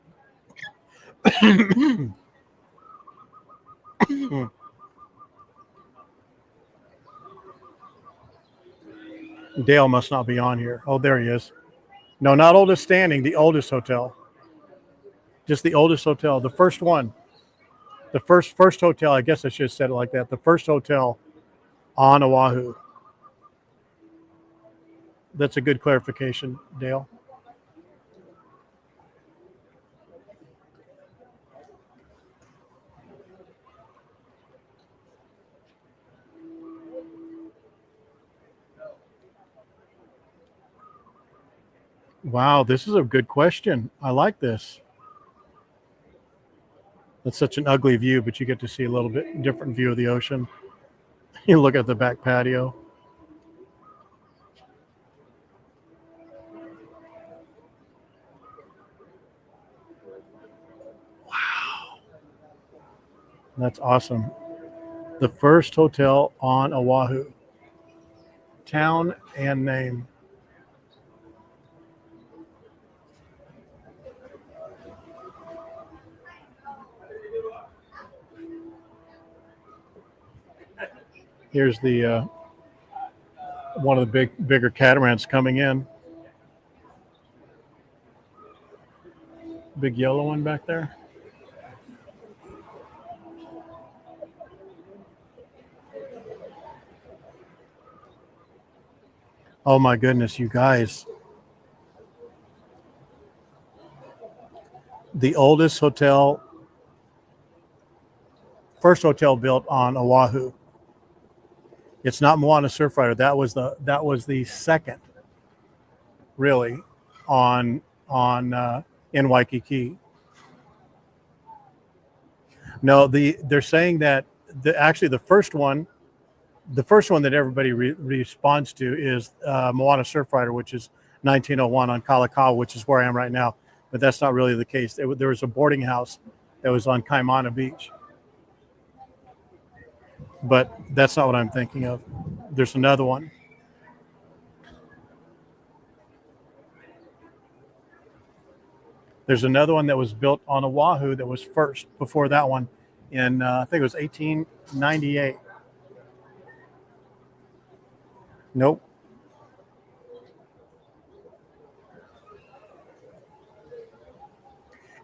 Dale must not be on here. Oh, there he is. No, not oldest standing, the oldest hotel. Just the oldest hotel, the first one. The first hotel, I guess I should have said it like that. The first hotel on Oahu. That's a good clarification, Dale. Wow, this is a good question. I like this. It's such an ugly view, but you get to see a little bit different view of the ocean. You look at the back patio. Wow. That's awesome. The first hotel on Oahu. Town and name. Here's the one of the bigger catamarans coming in. Big yellow one back there. Oh my goodness, you guys. The oldest hotel, first hotel built on Oahu. It's not Moana Surfrider. That was the second, really, on in Waikiki. No, they're saying that actually the first one that everybody responds to is Moana Surfrider, which is 1901 on Kalakaua, which is where I am right now. But that's not really the case. There was a boarding house that was on Kaimana Beach. But that's not what I'm thinking of. There's another one. There's another one that was built on Oahu that was first before that one in, I think it was 1898. Nope.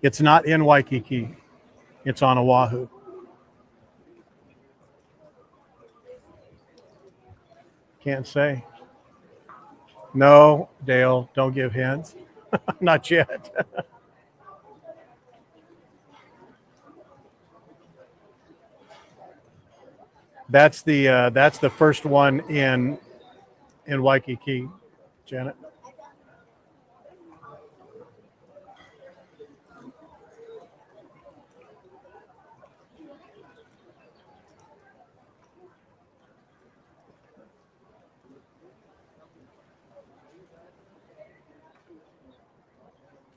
It's not in Waikiki. It's on Oahu. Can't say. No, Dale, don't give hints. Not yet. That's the first one in Waikiki, Janet.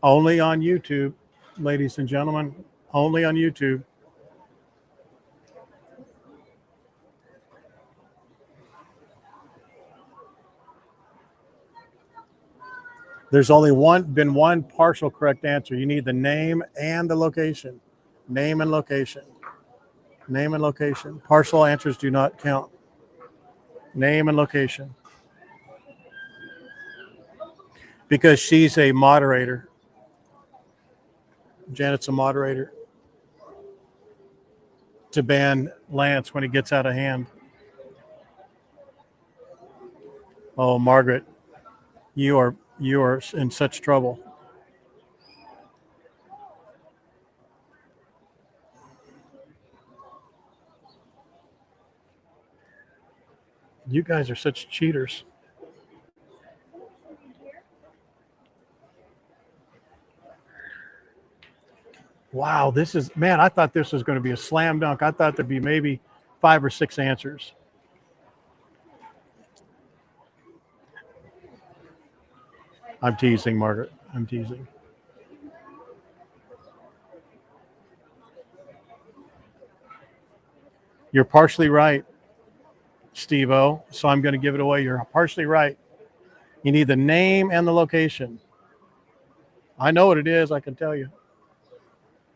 Only on YouTube, ladies and gentlemen. Only on YouTube. There's only been one partial correct answer. You need the name and the location. Name and location. Name and location. Partial answers do not count. Name and location. Because she's a moderator. Janet's a moderator. To ban Lance when he gets out of hand. Oh, Margaret, you are in such trouble. You guys are such cheaters. Wow, this is, man, I thought this was going to be a slam dunk. I thought there'd be maybe 5 or 6 answers. I'm teasing, Margaret. I'm teasing. You're partially right, Steve-O, so I'm going to give it away. You're partially right. You need the name and the location. I know what it is, I can tell you.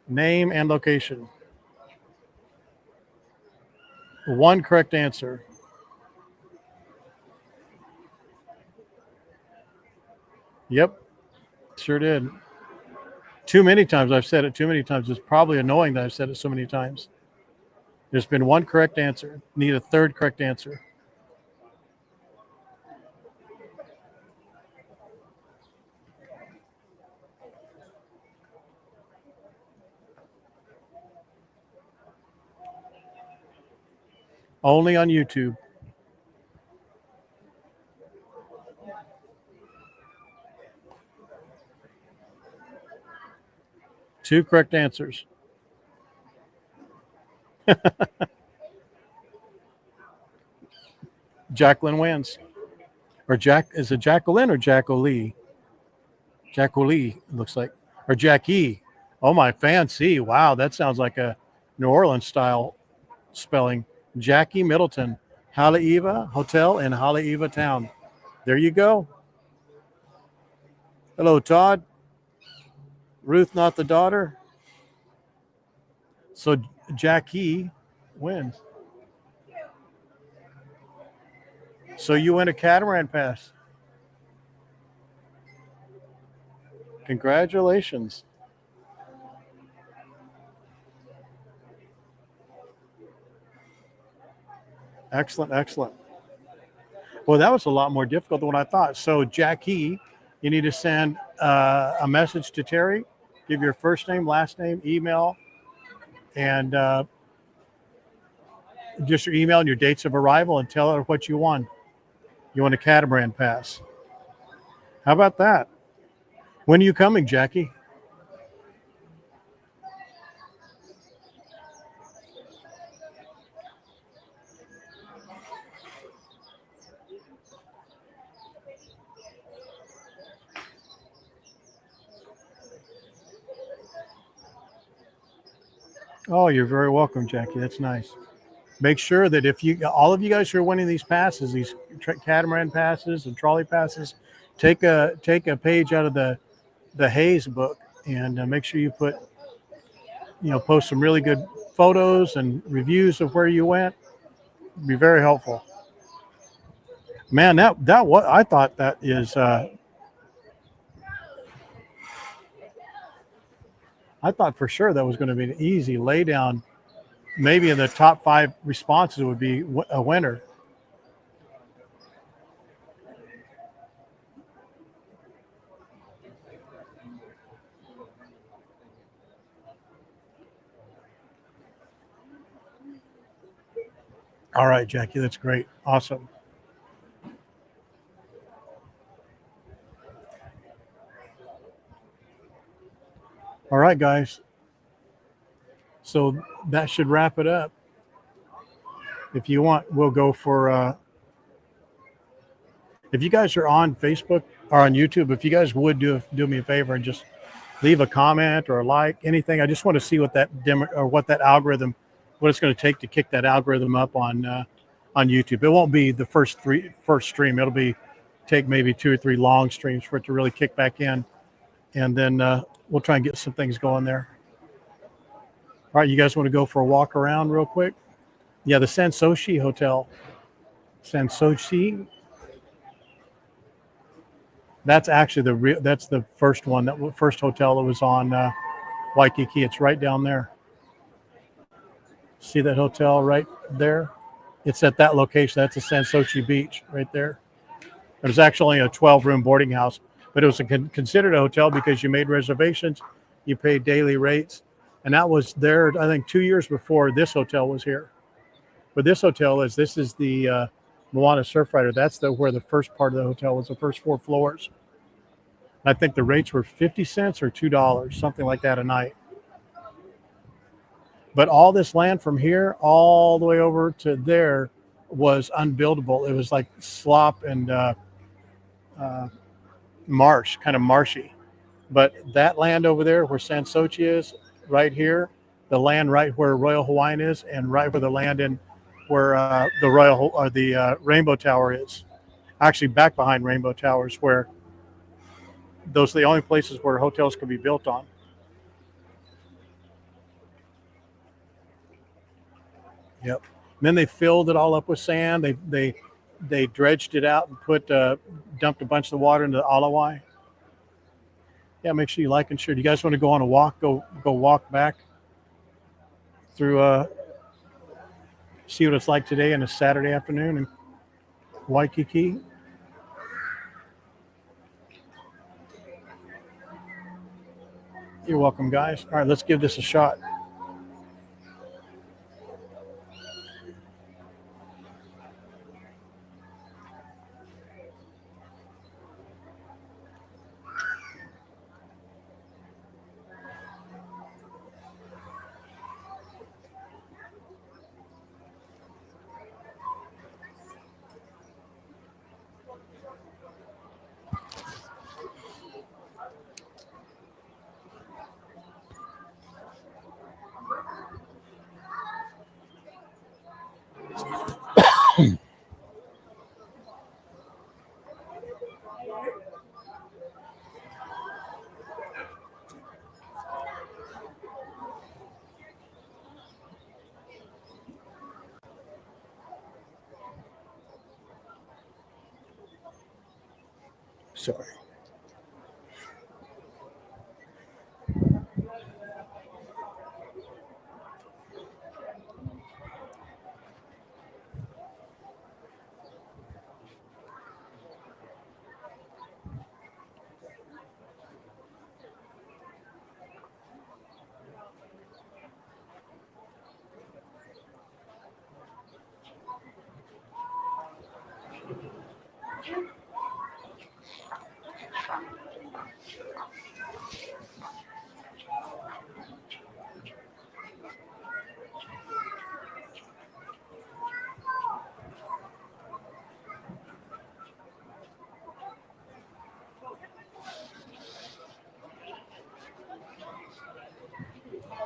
Name and location. One correct answer. Yep, sure did. Too many times. I've said it too many times. It's probably annoying that I've said it so many times. There's been one correct answer. Need a third correct answer. Only on YouTube. Two correct answers. Jacqueline wins. Or Jack, is it Jacqueline or Jacqueline? Jacqueline, looks like. Or Jackie. Oh, my, fancy. Wow, that sounds like a New Orleans style spelling. Jackie Middleton, Haleiwa Hotel in Haleiwa Town. There you go. Hello, Todd. Ruth, not the daughter. So Jackie wins. So you win a catamaran pass. Congratulations. Excellent, excellent. Well, that was a lot more difficult than what I thought. So Jackie, you need to send a message to Terry. Give your first name, last name, email, and just your email and your dates of arrival, and tell her what you won. You want a catamaran pass. How about that? When are you coming, Jackie? Oh, you're very welcome, Jackie. That's nice. Make sure that if you, all of you guys who are winning these passes, these catamaran passes and trolley passes, take a page out of the Hayes book and make sure you put, post some really good photos and reviews of where you went. It'd be very helpful. Man, that what I thought that is. I thought for sure that was going to be an easy lay down. Maybe in the top 5 responses would be a winner. All right, Jackie, that's great. Awesome. All right, guys. So that should wrap it up. If you want, we'll go for, if you guys are on Facebook or on YouTube, if you guys would do me a favor and just leave a comment or a like, anything. I just want to see what that what that algorithm, what it's going to take to kick that algorithm up on YouTube. It won't be the first stream. It'll take maybe 2 or 3 long streams for it to really kick back in, and then we'll try and get some things going there. All right, you guys want to go for a walk around real quick? Yeah, the Sansoshi Hotel. Sansoshi. That's actually that's the first one, that first hotel that was on Waikiki. It's right down there. See that hotel right there? It's at that location. That's a Sansoshi Beach right there. It was actually a 12-room boarding house, but it was considered a hotel because you made reservations, you paid daily rates, and that was there, I think, 2 years before this hotel was here. But this hotel is the Moana Surfrider. That's where the first part of the hotel was, the first 4 floors. I think the rates were 50 cents or $2, something like that a night. But all this land from here all the way over to there was unbuildable. It was like slop and marsh, kind of marshy. But that land over there where Sansochi is, right here, the land right where Royal Hawaiian is, and right where the land in where the Rainbow Tower is, actually back behind Rainbow Towers, where those are the only places where hotels could be built on. Yep. And then they filled it all up with sand. They dredged it out and dumped a bunch of the water into the Alawai. Yeah, make sure you like and share. Do you guys want to go on a walk? Go walk back through. See what it's like today on a Saturday afternoon in Waikiki. You're welcome, guys. All right, let's give this a shot. Sorry.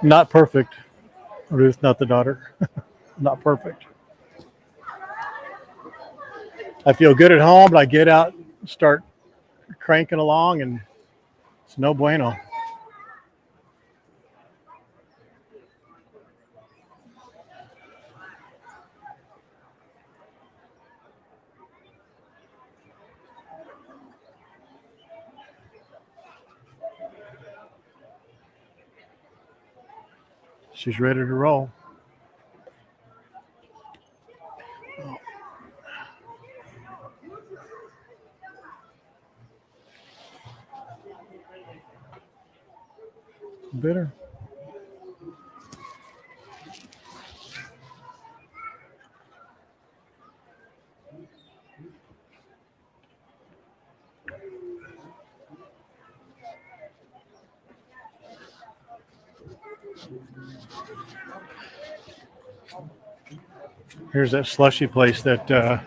Not perfect, Ruth, not the daughter. Not perfect. I feel good at home, but I get out, start cranking along, and it's no bueno. She's ready to roll. Bitter. Here's that slushy place that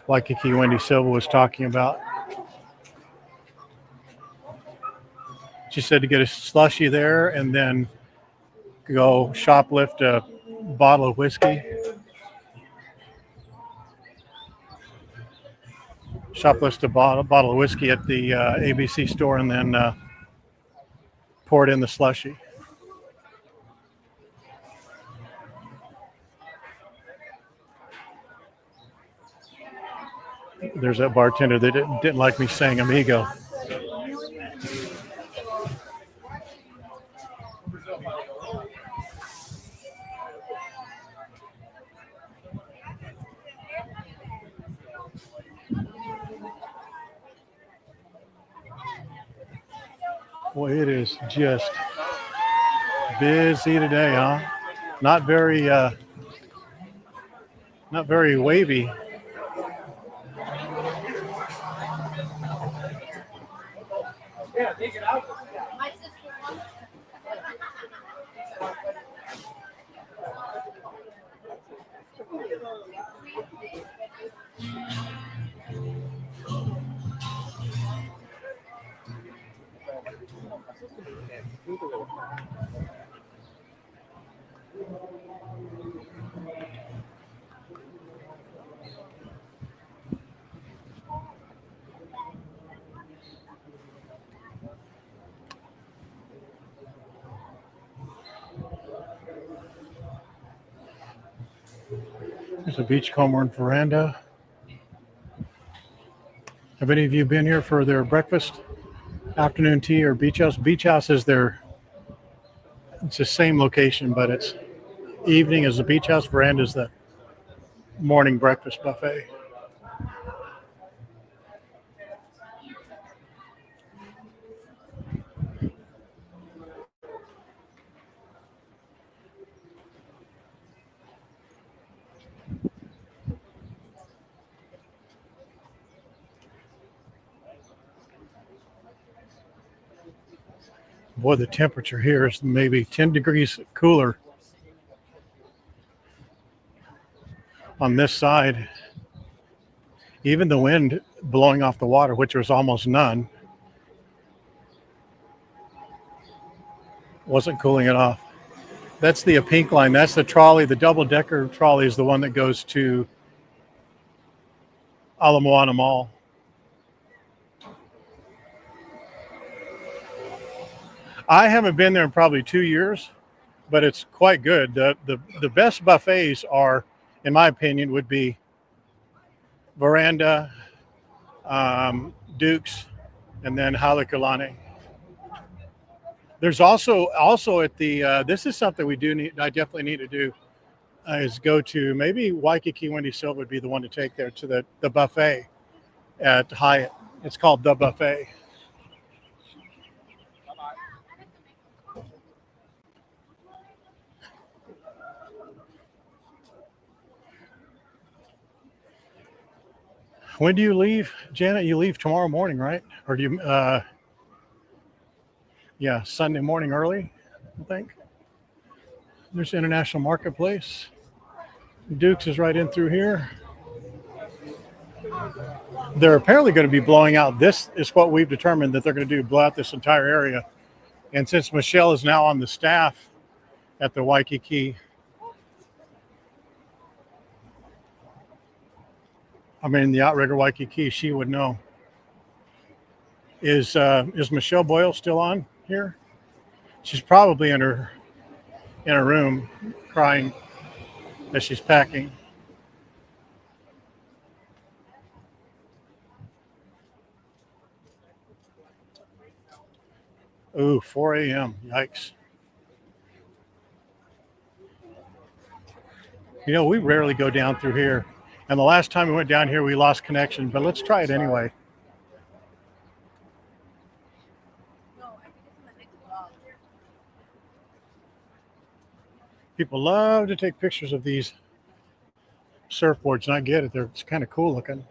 Waikiki Wendy Silva was talking about. She said to get a slushy there and then go shoplift a bottle of whiskey. Shoplift a bottle of whiskey at the ABC store and then pour it in the slushy. There's that bartender that didn't like me saying amigo. Boy, it is just busy today, huh? Not very wavy. Yeah, take it out. My sister. There's a beachcomber and veranda. Have any of you been here for their breakfast, afternoon tea, or beach house? Beach house is it's the same location, but it's evening is the beach house, veranda is the morning breakfast buffet. Boy, the temperature here is maybe 10 degrees cooler on this side. Even the wind blowing off the water, which was almost none, wasn't cooling it off. That's the pink line. That's the trolley. The double-decker trolley is the one that goes to Ala Moana Mall. I haven't been there in probably 2 years, but it's quite good. The best buffets are, in my opinion, would be Veranda, Duke's, and then Halekulani. There's also at the this is something I definitely need to do is go to maybe Waikiki. Wendy Silva would be the one to take there to the buffet at Hyatt. It's called The Buffet. When do you leave, Janet? You leave tomorrow morning, right? Or do you? Yeah, Sunday morning early, I think. There's International Marketplace. Duke's is right in through here. They're apparently going to be blowing out. This is what we've determined that they're going to do, blow out this entire area. And since Michelle is now on the staff at the Waikiki, the Outrigger Waikiki, she would know. Is Michelle Boyle still on here? She's probably in her room crying as she's packing. Ooh, 4 a.m. Yikes. We rarely go down through here. And the last time we went down here, we lost connection, but let's try it anyway. People love to take pictures of these surfboards, and I get it. It's kind of cool looking.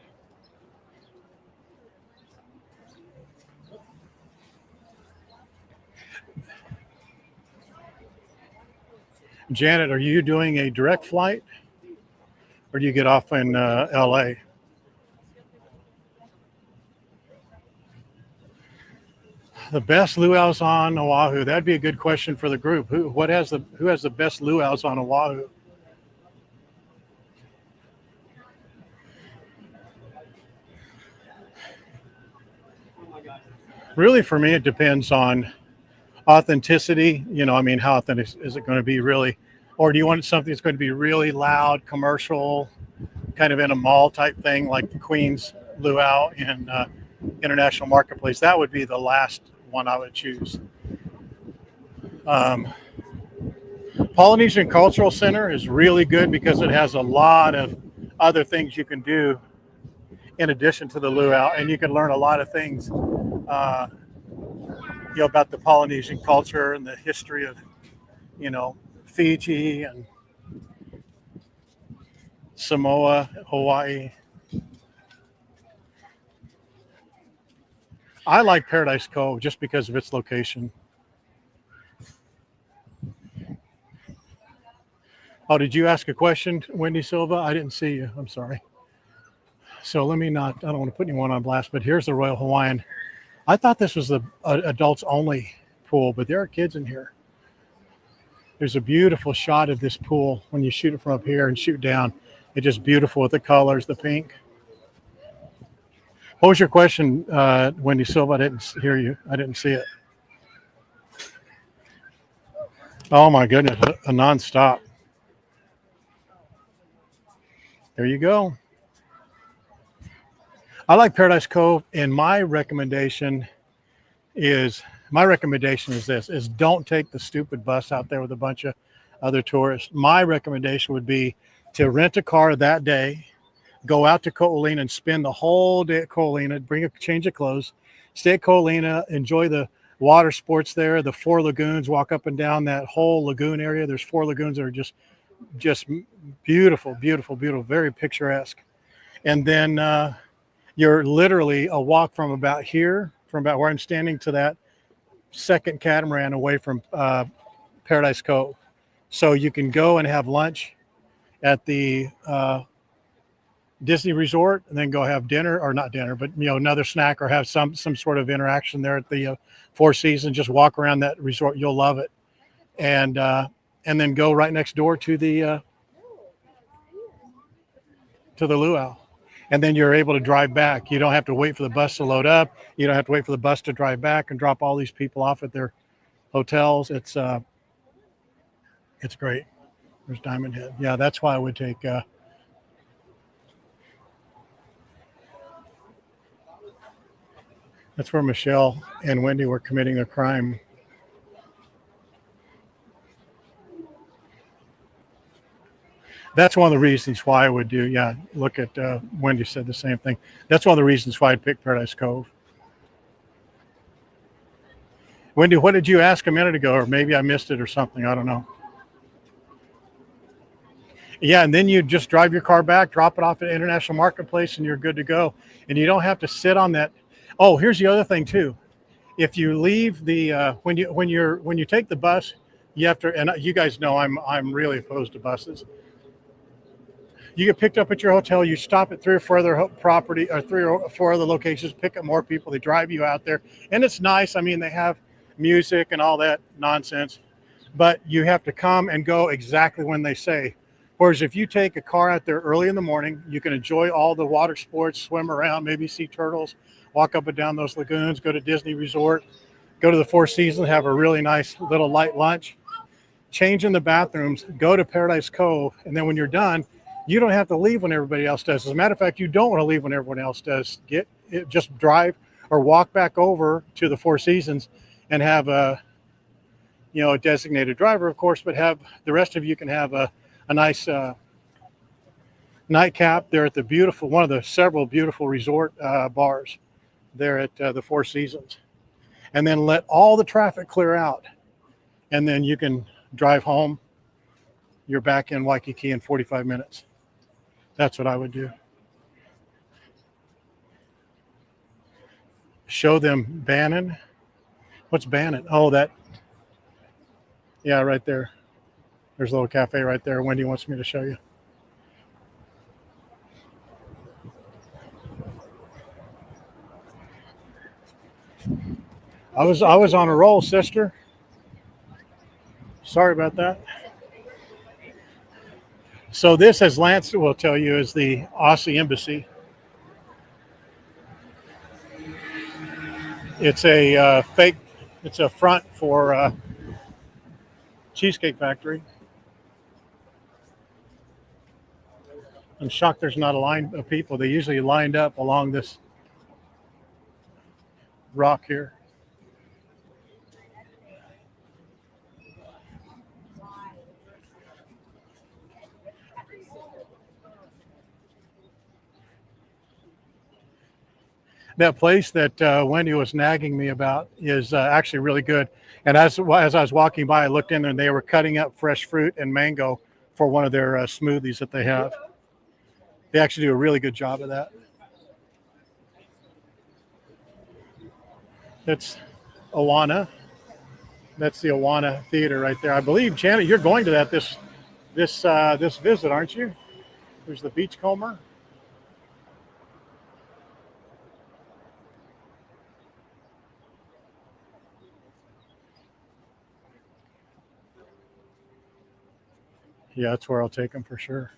Janet, are you doing a direct flight? Or do you get off in LA? The best luau's on Oahu. That'd be a good question for the group. Who has the best luau's on Oahu? Really, for me, it depends on authenticity. How authentic is it going to be really? Or do you want something that's going to be really loud, commercial, kind of in a mall type thing like the Queen's Luau in International Marketplace? That would be the last one I would choose. Polynesian Cultural Center is really good because it has a lot of other things you can do in addition to the luau, and you can learn a lot of things about the Polynesian culture and the history of Fiji and Samoa, Hawaii. I like Paradise Cove just because of its location. Oh, did you ask a question, Wendy Silva? I didn't see you. I'm sorry. So I don't want to put anyone on blast, but here's the Royal Hawaiian. I thought this was the adults only pool, but there are kids in here. There's a beautiful shot of this pool when you shoot it from up here and shoot down. It's just beautiful with the colors, the pink. What was your question, Wendy Silva? I didn't hear you. I didn't see it. Oh my goodness, a nonstop. There you go. I like Paradise Cove, and my recommendation is this: is don't take the stupid bus out there with a bunch of other tourists. My recommendation would be to rent a car that day, go out to Ko'olina and spend the whole day at Ko'olina, bring a change of clothes, stay at Ko'olina, enjoy the water sports there, the 4 lagoons, walk up and down that whole lagoon area. There's 4 lagoons that are just beautiful, beautiful, beautiful, very picturesque. And then you're literally a walk from about where I'm standing to that second catamaran away from Paradise Cove. So you can go and have lunch at the Disney Resort, and then go have dinner, or not dinner, but another snack, or have some sort of interaction there at the Four Seasons. Just walk around that resort, you'll love it, and then go right next door to the luau, and then you're able to drive back. You don't have to wait for the bus to load up. You don't have to wait for the bus to drive back and drop all these people off at their hotels. It's great. There's Diamond Head. Yeah, that's why I would take. That's where Michelle and Wendy were committing their crime. That's one of the reasons why I would do. Yeah, look at Wendy said the same thing. That's one of the reasons why I'd pick Paradise Cove. Wendy, what did you ask a minute ago? Or maybe I missed it or something. I don't know. Yeah, and then you just drive your car back, drop it off at International Marketplace, and you're good to go. And you don't have to sit on that. Oh, here's the other thing too. If you leave the when you take the bus, you have to. And you guys know I'm really opposed to buses. You get picked up at your hotel. You stop at 3 or 4 other property, or 3 or 4 other locations. Pick up more people. They drive you out there, and it's nice. I mean, they have music and all that nonsense, but you have to come and go exactly when they say. Whereas if you take a car out there early in the morning, you can enjoy all the water sports, swim around, maybe see turtles, walk up and down those lagoons, go to Disney Resort, go to the Four Seasons, have a really nice little light lunch, change in the bathrooms, go to Paradise Cove, and then when you're done, you don't have to leave when everybody else does. As a matter of fact, you don't want to leave when everyone else does. Just drive or walk back over to the Four Seasons and have a designated driver, of course, but have the rest of you can have a nice nightcap there at one of the several beautiful resort bars there at the Four Seasons, and then let all the traffic clear out, and then you can drive home. You're back in Waikiki in 45 minutes. That's what I would do. Show them Bannon. What's Bannon? Oh, that. Yeah, right there. There's a little cafe right there. Wendy wants me to show you. I was on a roll, sister. Sorry about that. So this, as Lance will tell you, is the Aussie Embassy. It's a fake. It's a front for Cheesecake Factory. I'm shocked there's not a line of people. They usually lined up along this rock here. That place that Wendy was nagging me about is actually really good. And as I was walking by, I looked in there and they were cutting up fresh fruit and mango for one of their smoothies that they have. They actually do a really good job of that. That's Awana. That's the Awana Theater right there. I believe, Janet, you're going to that this visit, aren't you? There's the Beachcomber. Yeah, that's where I'll take them for sure.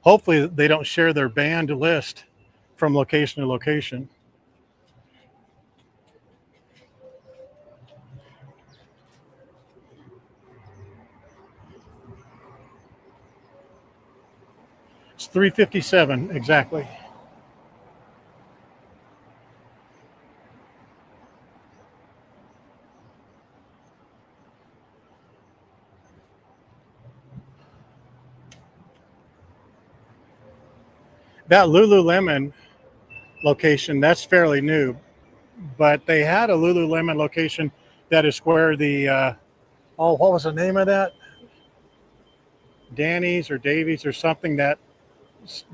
Hopefully they don't share their banned list from location to location. It's 3:57 exactly. That Lululemon location, that's fairly new, but they had a Lululemon location that is where the what was the name of that? Danny's or Davies or something, that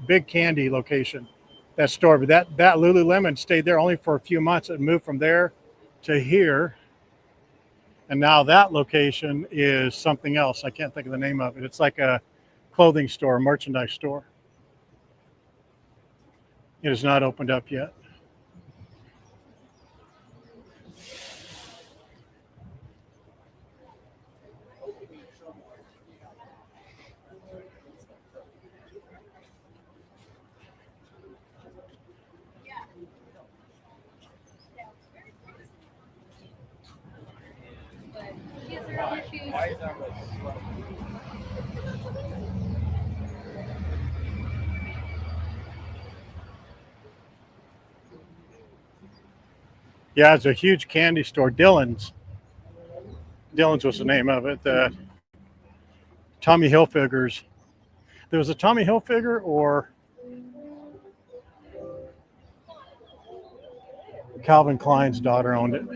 big candy location, that store. But that Lululemon stayed there only for a few months. It moved from there to here, and now that location is something else. I can't think of the name of it. It's like a clothing store, a merchandise store. It is not opened up yet. Yeah, it's a huge candy store. Dylan's was the name of it. The Tommy Hilfiger's. There was a Tommy Hilfiger, or Calvin Klein's daughter owned it.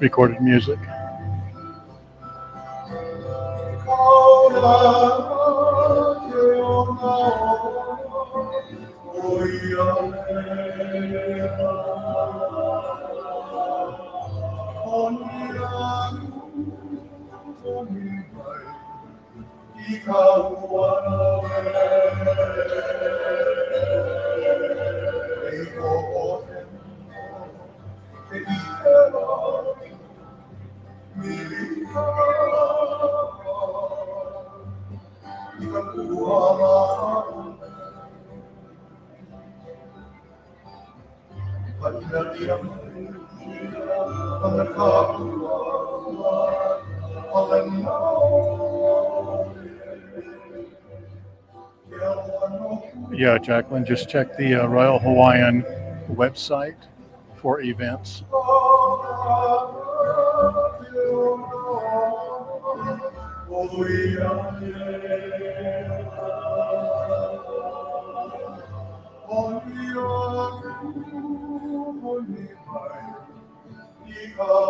Recorded music. Yeah, Jacqueline, just check the Royal Hawaiian website for events. Yeah, Jacqueline,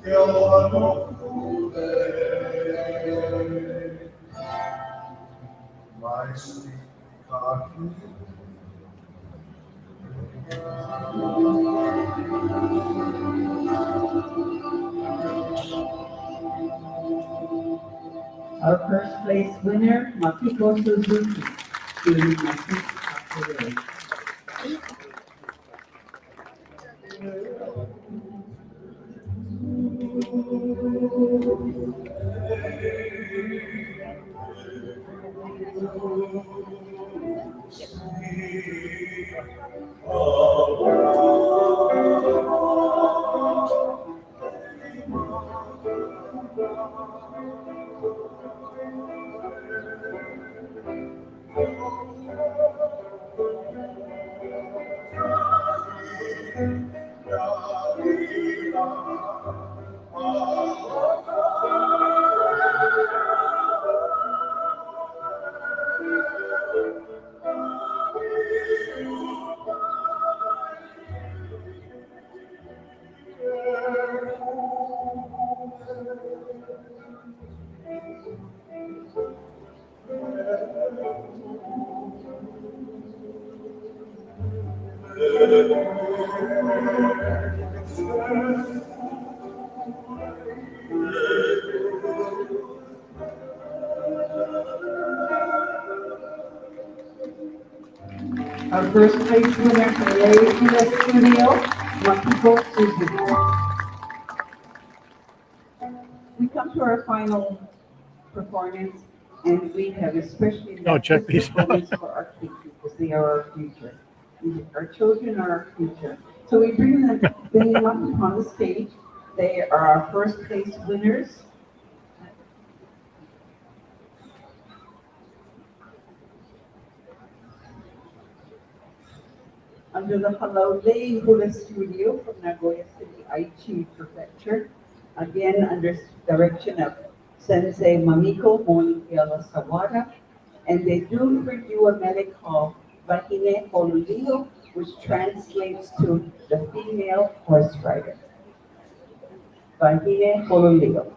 My sweet coffee. Our first place winner, Makiko Suzuki, feeling my feet up today. Our first place winner from the Studio, Makiko Suzuki. We come to our final performance, and we have especially Check these performance for our kids because they are our future. Our children are our future. So we bring them up on the stage. They are our first place winners. Under the Halolei Hula Studio from Nagoya City, Aichi Prefecture. Again, under direction of Sensei Mamiko Monikiela Sawada. And they do for you a medic called Wahine Honolulu, which translates to the female horse rider. Wahine Honolulu.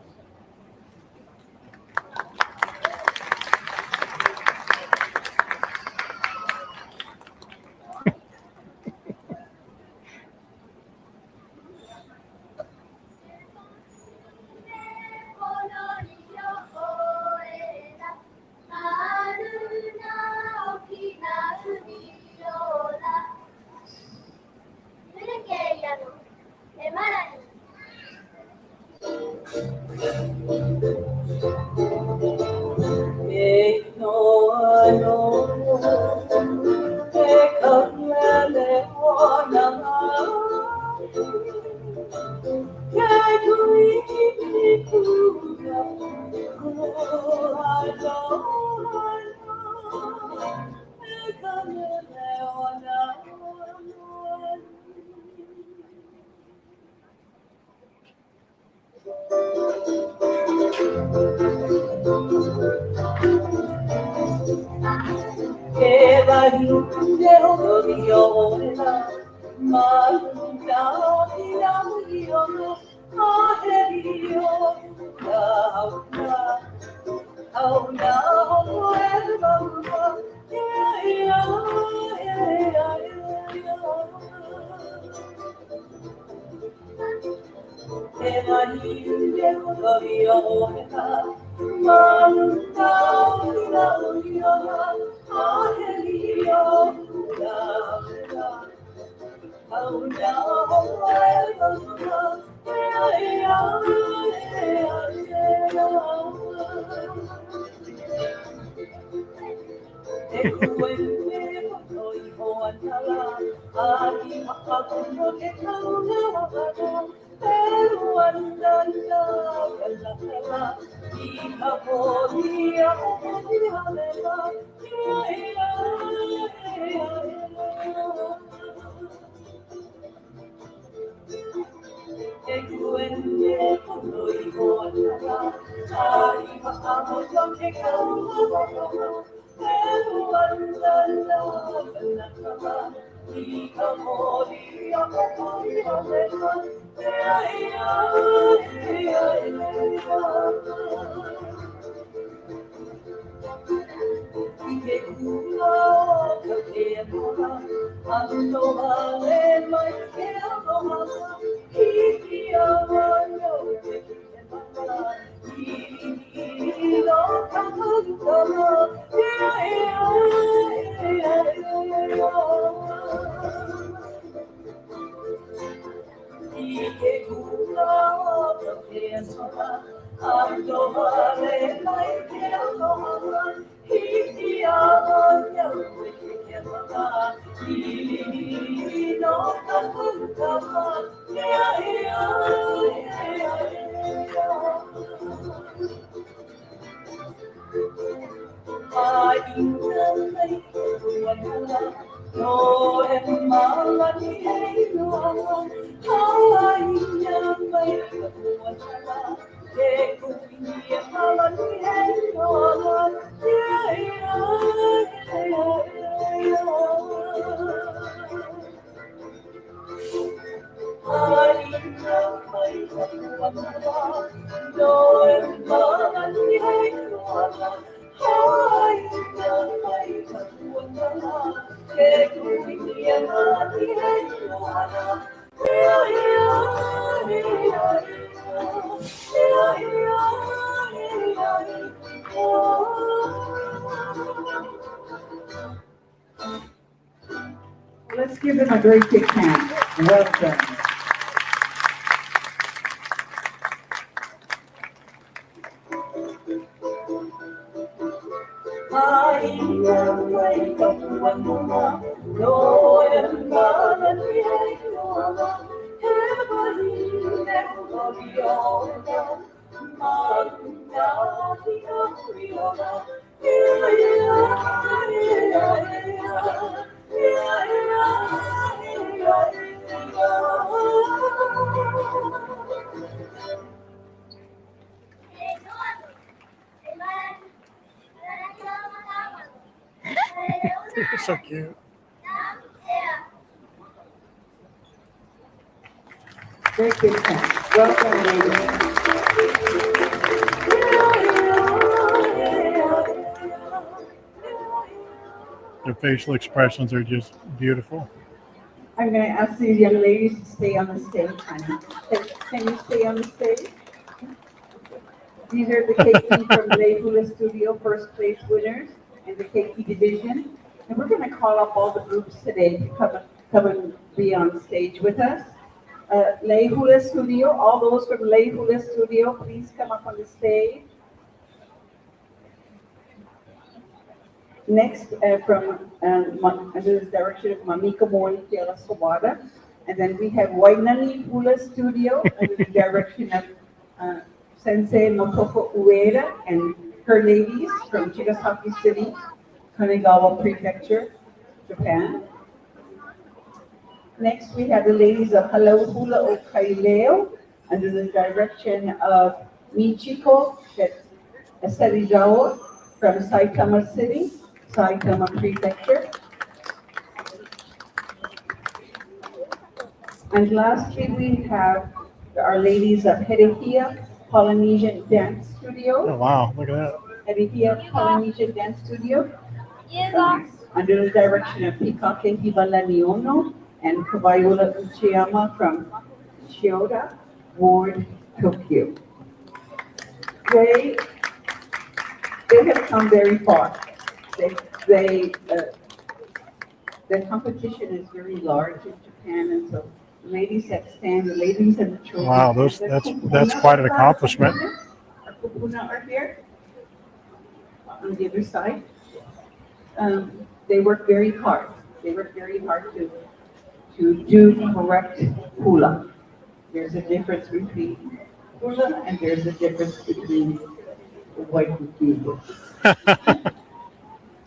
Let's give them a great big hand. Well done. It's so cute. Great big hand. Welcome, ladies. Their facial expressions are just beautiful. I'm going to ask these young ladies to stay on the stage, honey. Can you stay on the stage? These are the Keiki from Lei Hula Studio first place winners in the Keiki division. And we're going to call up all the groups today to come and be on stage with us. Lei Hula Studio, all those from Lei Hula Studio, please come up on the stage. Next, from under the direction of Mamiko Mori Kiela Sawada. And then we have Wainani Hula Studio under the direction of Sensei Motoko Ueda and her ladies from Chigasaki City, Kanagawa Prefecture, Japan. Next, we have the ladies of Halau Hula Okaileo under the direction of Michiko Eserizawa from Saitama City, Saitama Prefecture. And lastly, we have our ladies of Herehia Polynesian Dance Studio. Oh, wow. Look at that. Herehia Polynesian Dance Studio. Under the direction of Pikake Hibalaniono and Kabayula Uchiyama from Chiyoda Ward, Tokyo. They have come very far. The competition is very large in Japan, and so the ladies that stand, the ladies and the children. Wow, that's quite an accomplishment. Our kupuna are here on the other side. They work very hard. They work very hard to do correct hula. There's a difference between hula and there's a difference between Waikiki.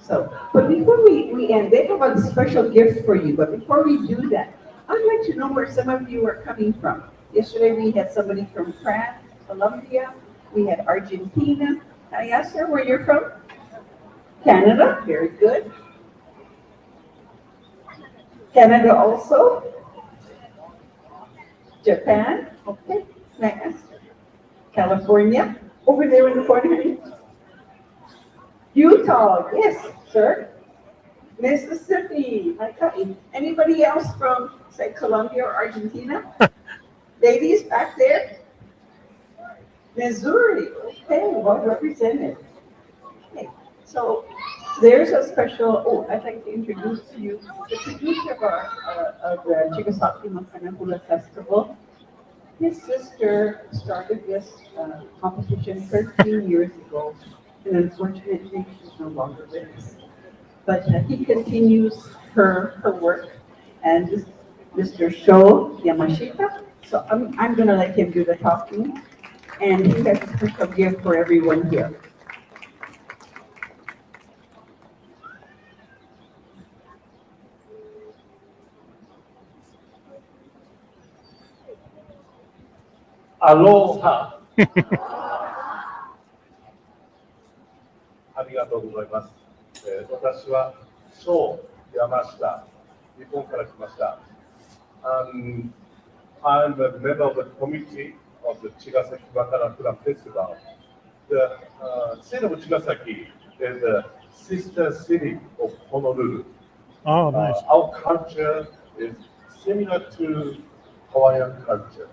So, but before we end, they have a special gift for you. But before we do that, I'd like to know where some of you are coming from. Yesterday we had somebody from France, Colombia. We had Argentina. I asked her where you're from. Canada, very good. Canada also. Japan, okay, next. California, over there in the corner. Utah, yes, sir. Mississippi, okay. Anybody else from, say, Colombia or Argentina? Ladies back there? Missouri, okay, well represented. Okay, so there's a special, oh, I'd like to introduce to you the producer of the Chigasaki Makana Hula Festival. His sister started this competition 13 years ago, and unfortunately, she's no longer with us. But he continues her work, and this Mr. Sho Yamashita. So I'm going to let him do the talking, and he has a special gift for everyone here. Aloha. ありがとうございます。私は翔山下、日本から来ました。I'm a member of the committee of the Chigasaki Bakara Film Festival. The city of Chigasaki is the sister city of Honolulu. Oh, nice. Our culture is similar to Hawaiian culture.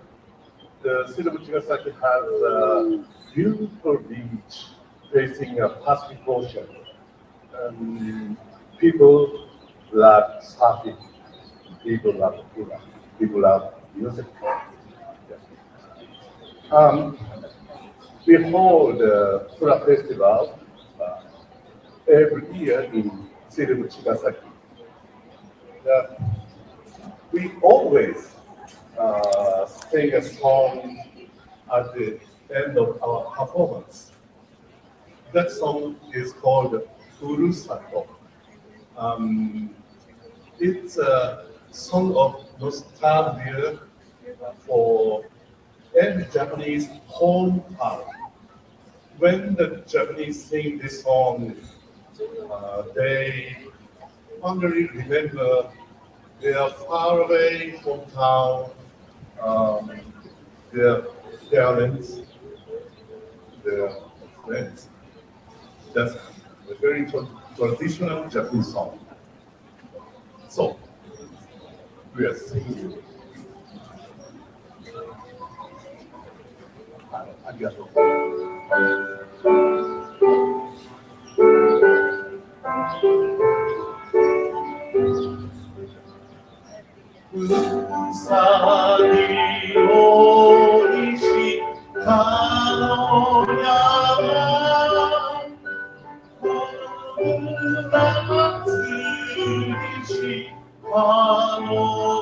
The city of Chigasaki has a beautiful beach facing a Pacific Ocean. People love surfing, people love hula, people love music. We hold the Hula Festival every year in city of Chigasaki. We always sing a song at the end of our performance. That song is called Furusato. It's a song of nostalgia for every Japanese hometown. When the Japanese sing this song, they fondly remember their faraway hometown, their parents, their friends. That's a very traditional Japanese song. So, we are singing. ありがとう。うさぎおいしかのやまつりしかの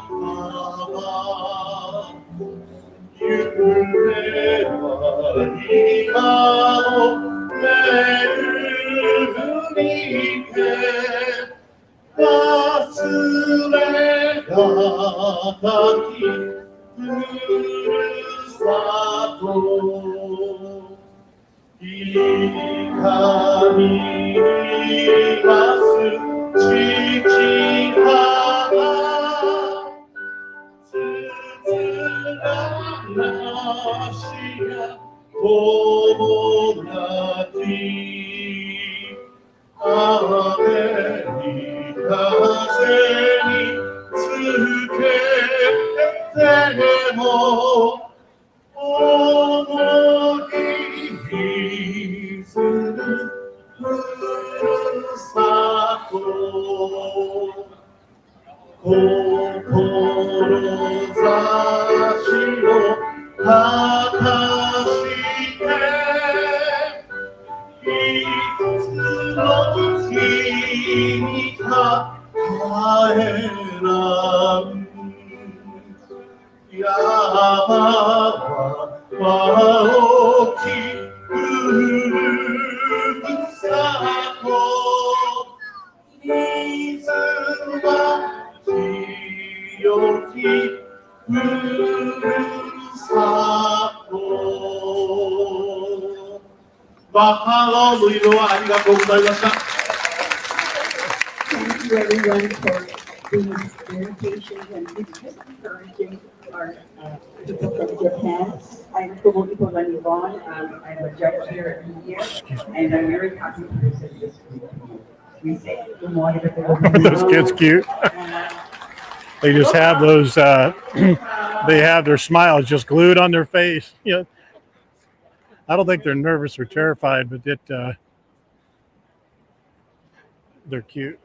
かわ夢は今のめぐりて忘れがたきふるさと光にます父がつづらなしが友達雨に風につけても思いするふるさと志を果たしていつの日にか帰らん山は青きふるさと水は清きふるさとバッハローの色はありがとうございました。Thank you everyone for these invitations and it's just encouraging our people from Japan. I'm Kumiko Lanivon. I'm a judge here every year, and I'm very happy to present this to you. We say good morning, Those kids cute. They just have those. They have their smiles just glued on their face. You know, I don't think they're nervous or terrified, but they're cute.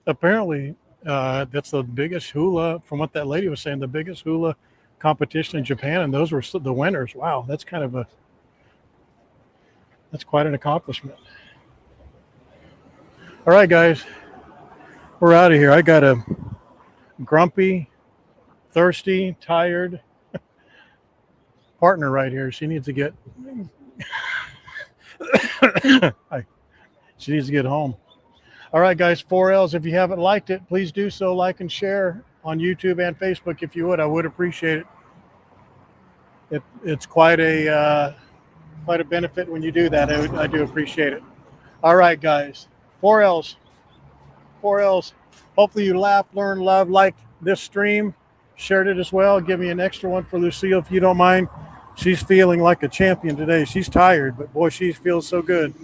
Apparently, that's the biggest hula, from what that lady was saying, the biggest hula competition in Japan, and those were the winners. Wow, that's quite an accomplishment. All right, guys, we're out of here. I got a grumpy, thirsty, tired partner right here. She needs to get she needs to get home. All right, guys, 4Ls. If you haven't liked it, please do so. Like and share on YouTube and Facebook if you would. I would appreciate it. It's quite a benefit when you do that. I do appreciate it. All right, guys, 4Ls. 4Ls. Hopefully you laughed, learned, loved, liked this stream, shared it as well. Give me an extra one for Lucille if you don't mind. She's feeling like a champion today. She's tired, but boy, she feels so good.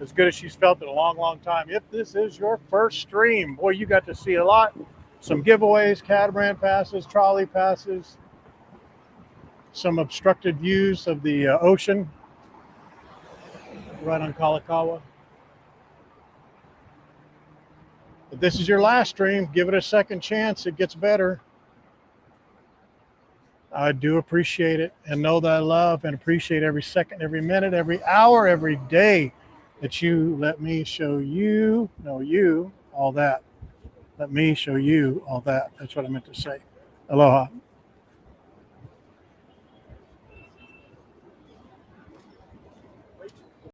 As good as she's felt in a long, long time. If this is your first stream, boy, you got to see a lot. Some giveaways, catamaran passes, trolley passes, some obstructed views of the ocean right on Kalakaua. If this is your last stream, give it a second chance. It gets better. I do appreciate it, and know that I love and appreciate every second, every minute, every hour, every day that you let me show you, all that. Let me show you all that. That's what I meant to say. Aloha.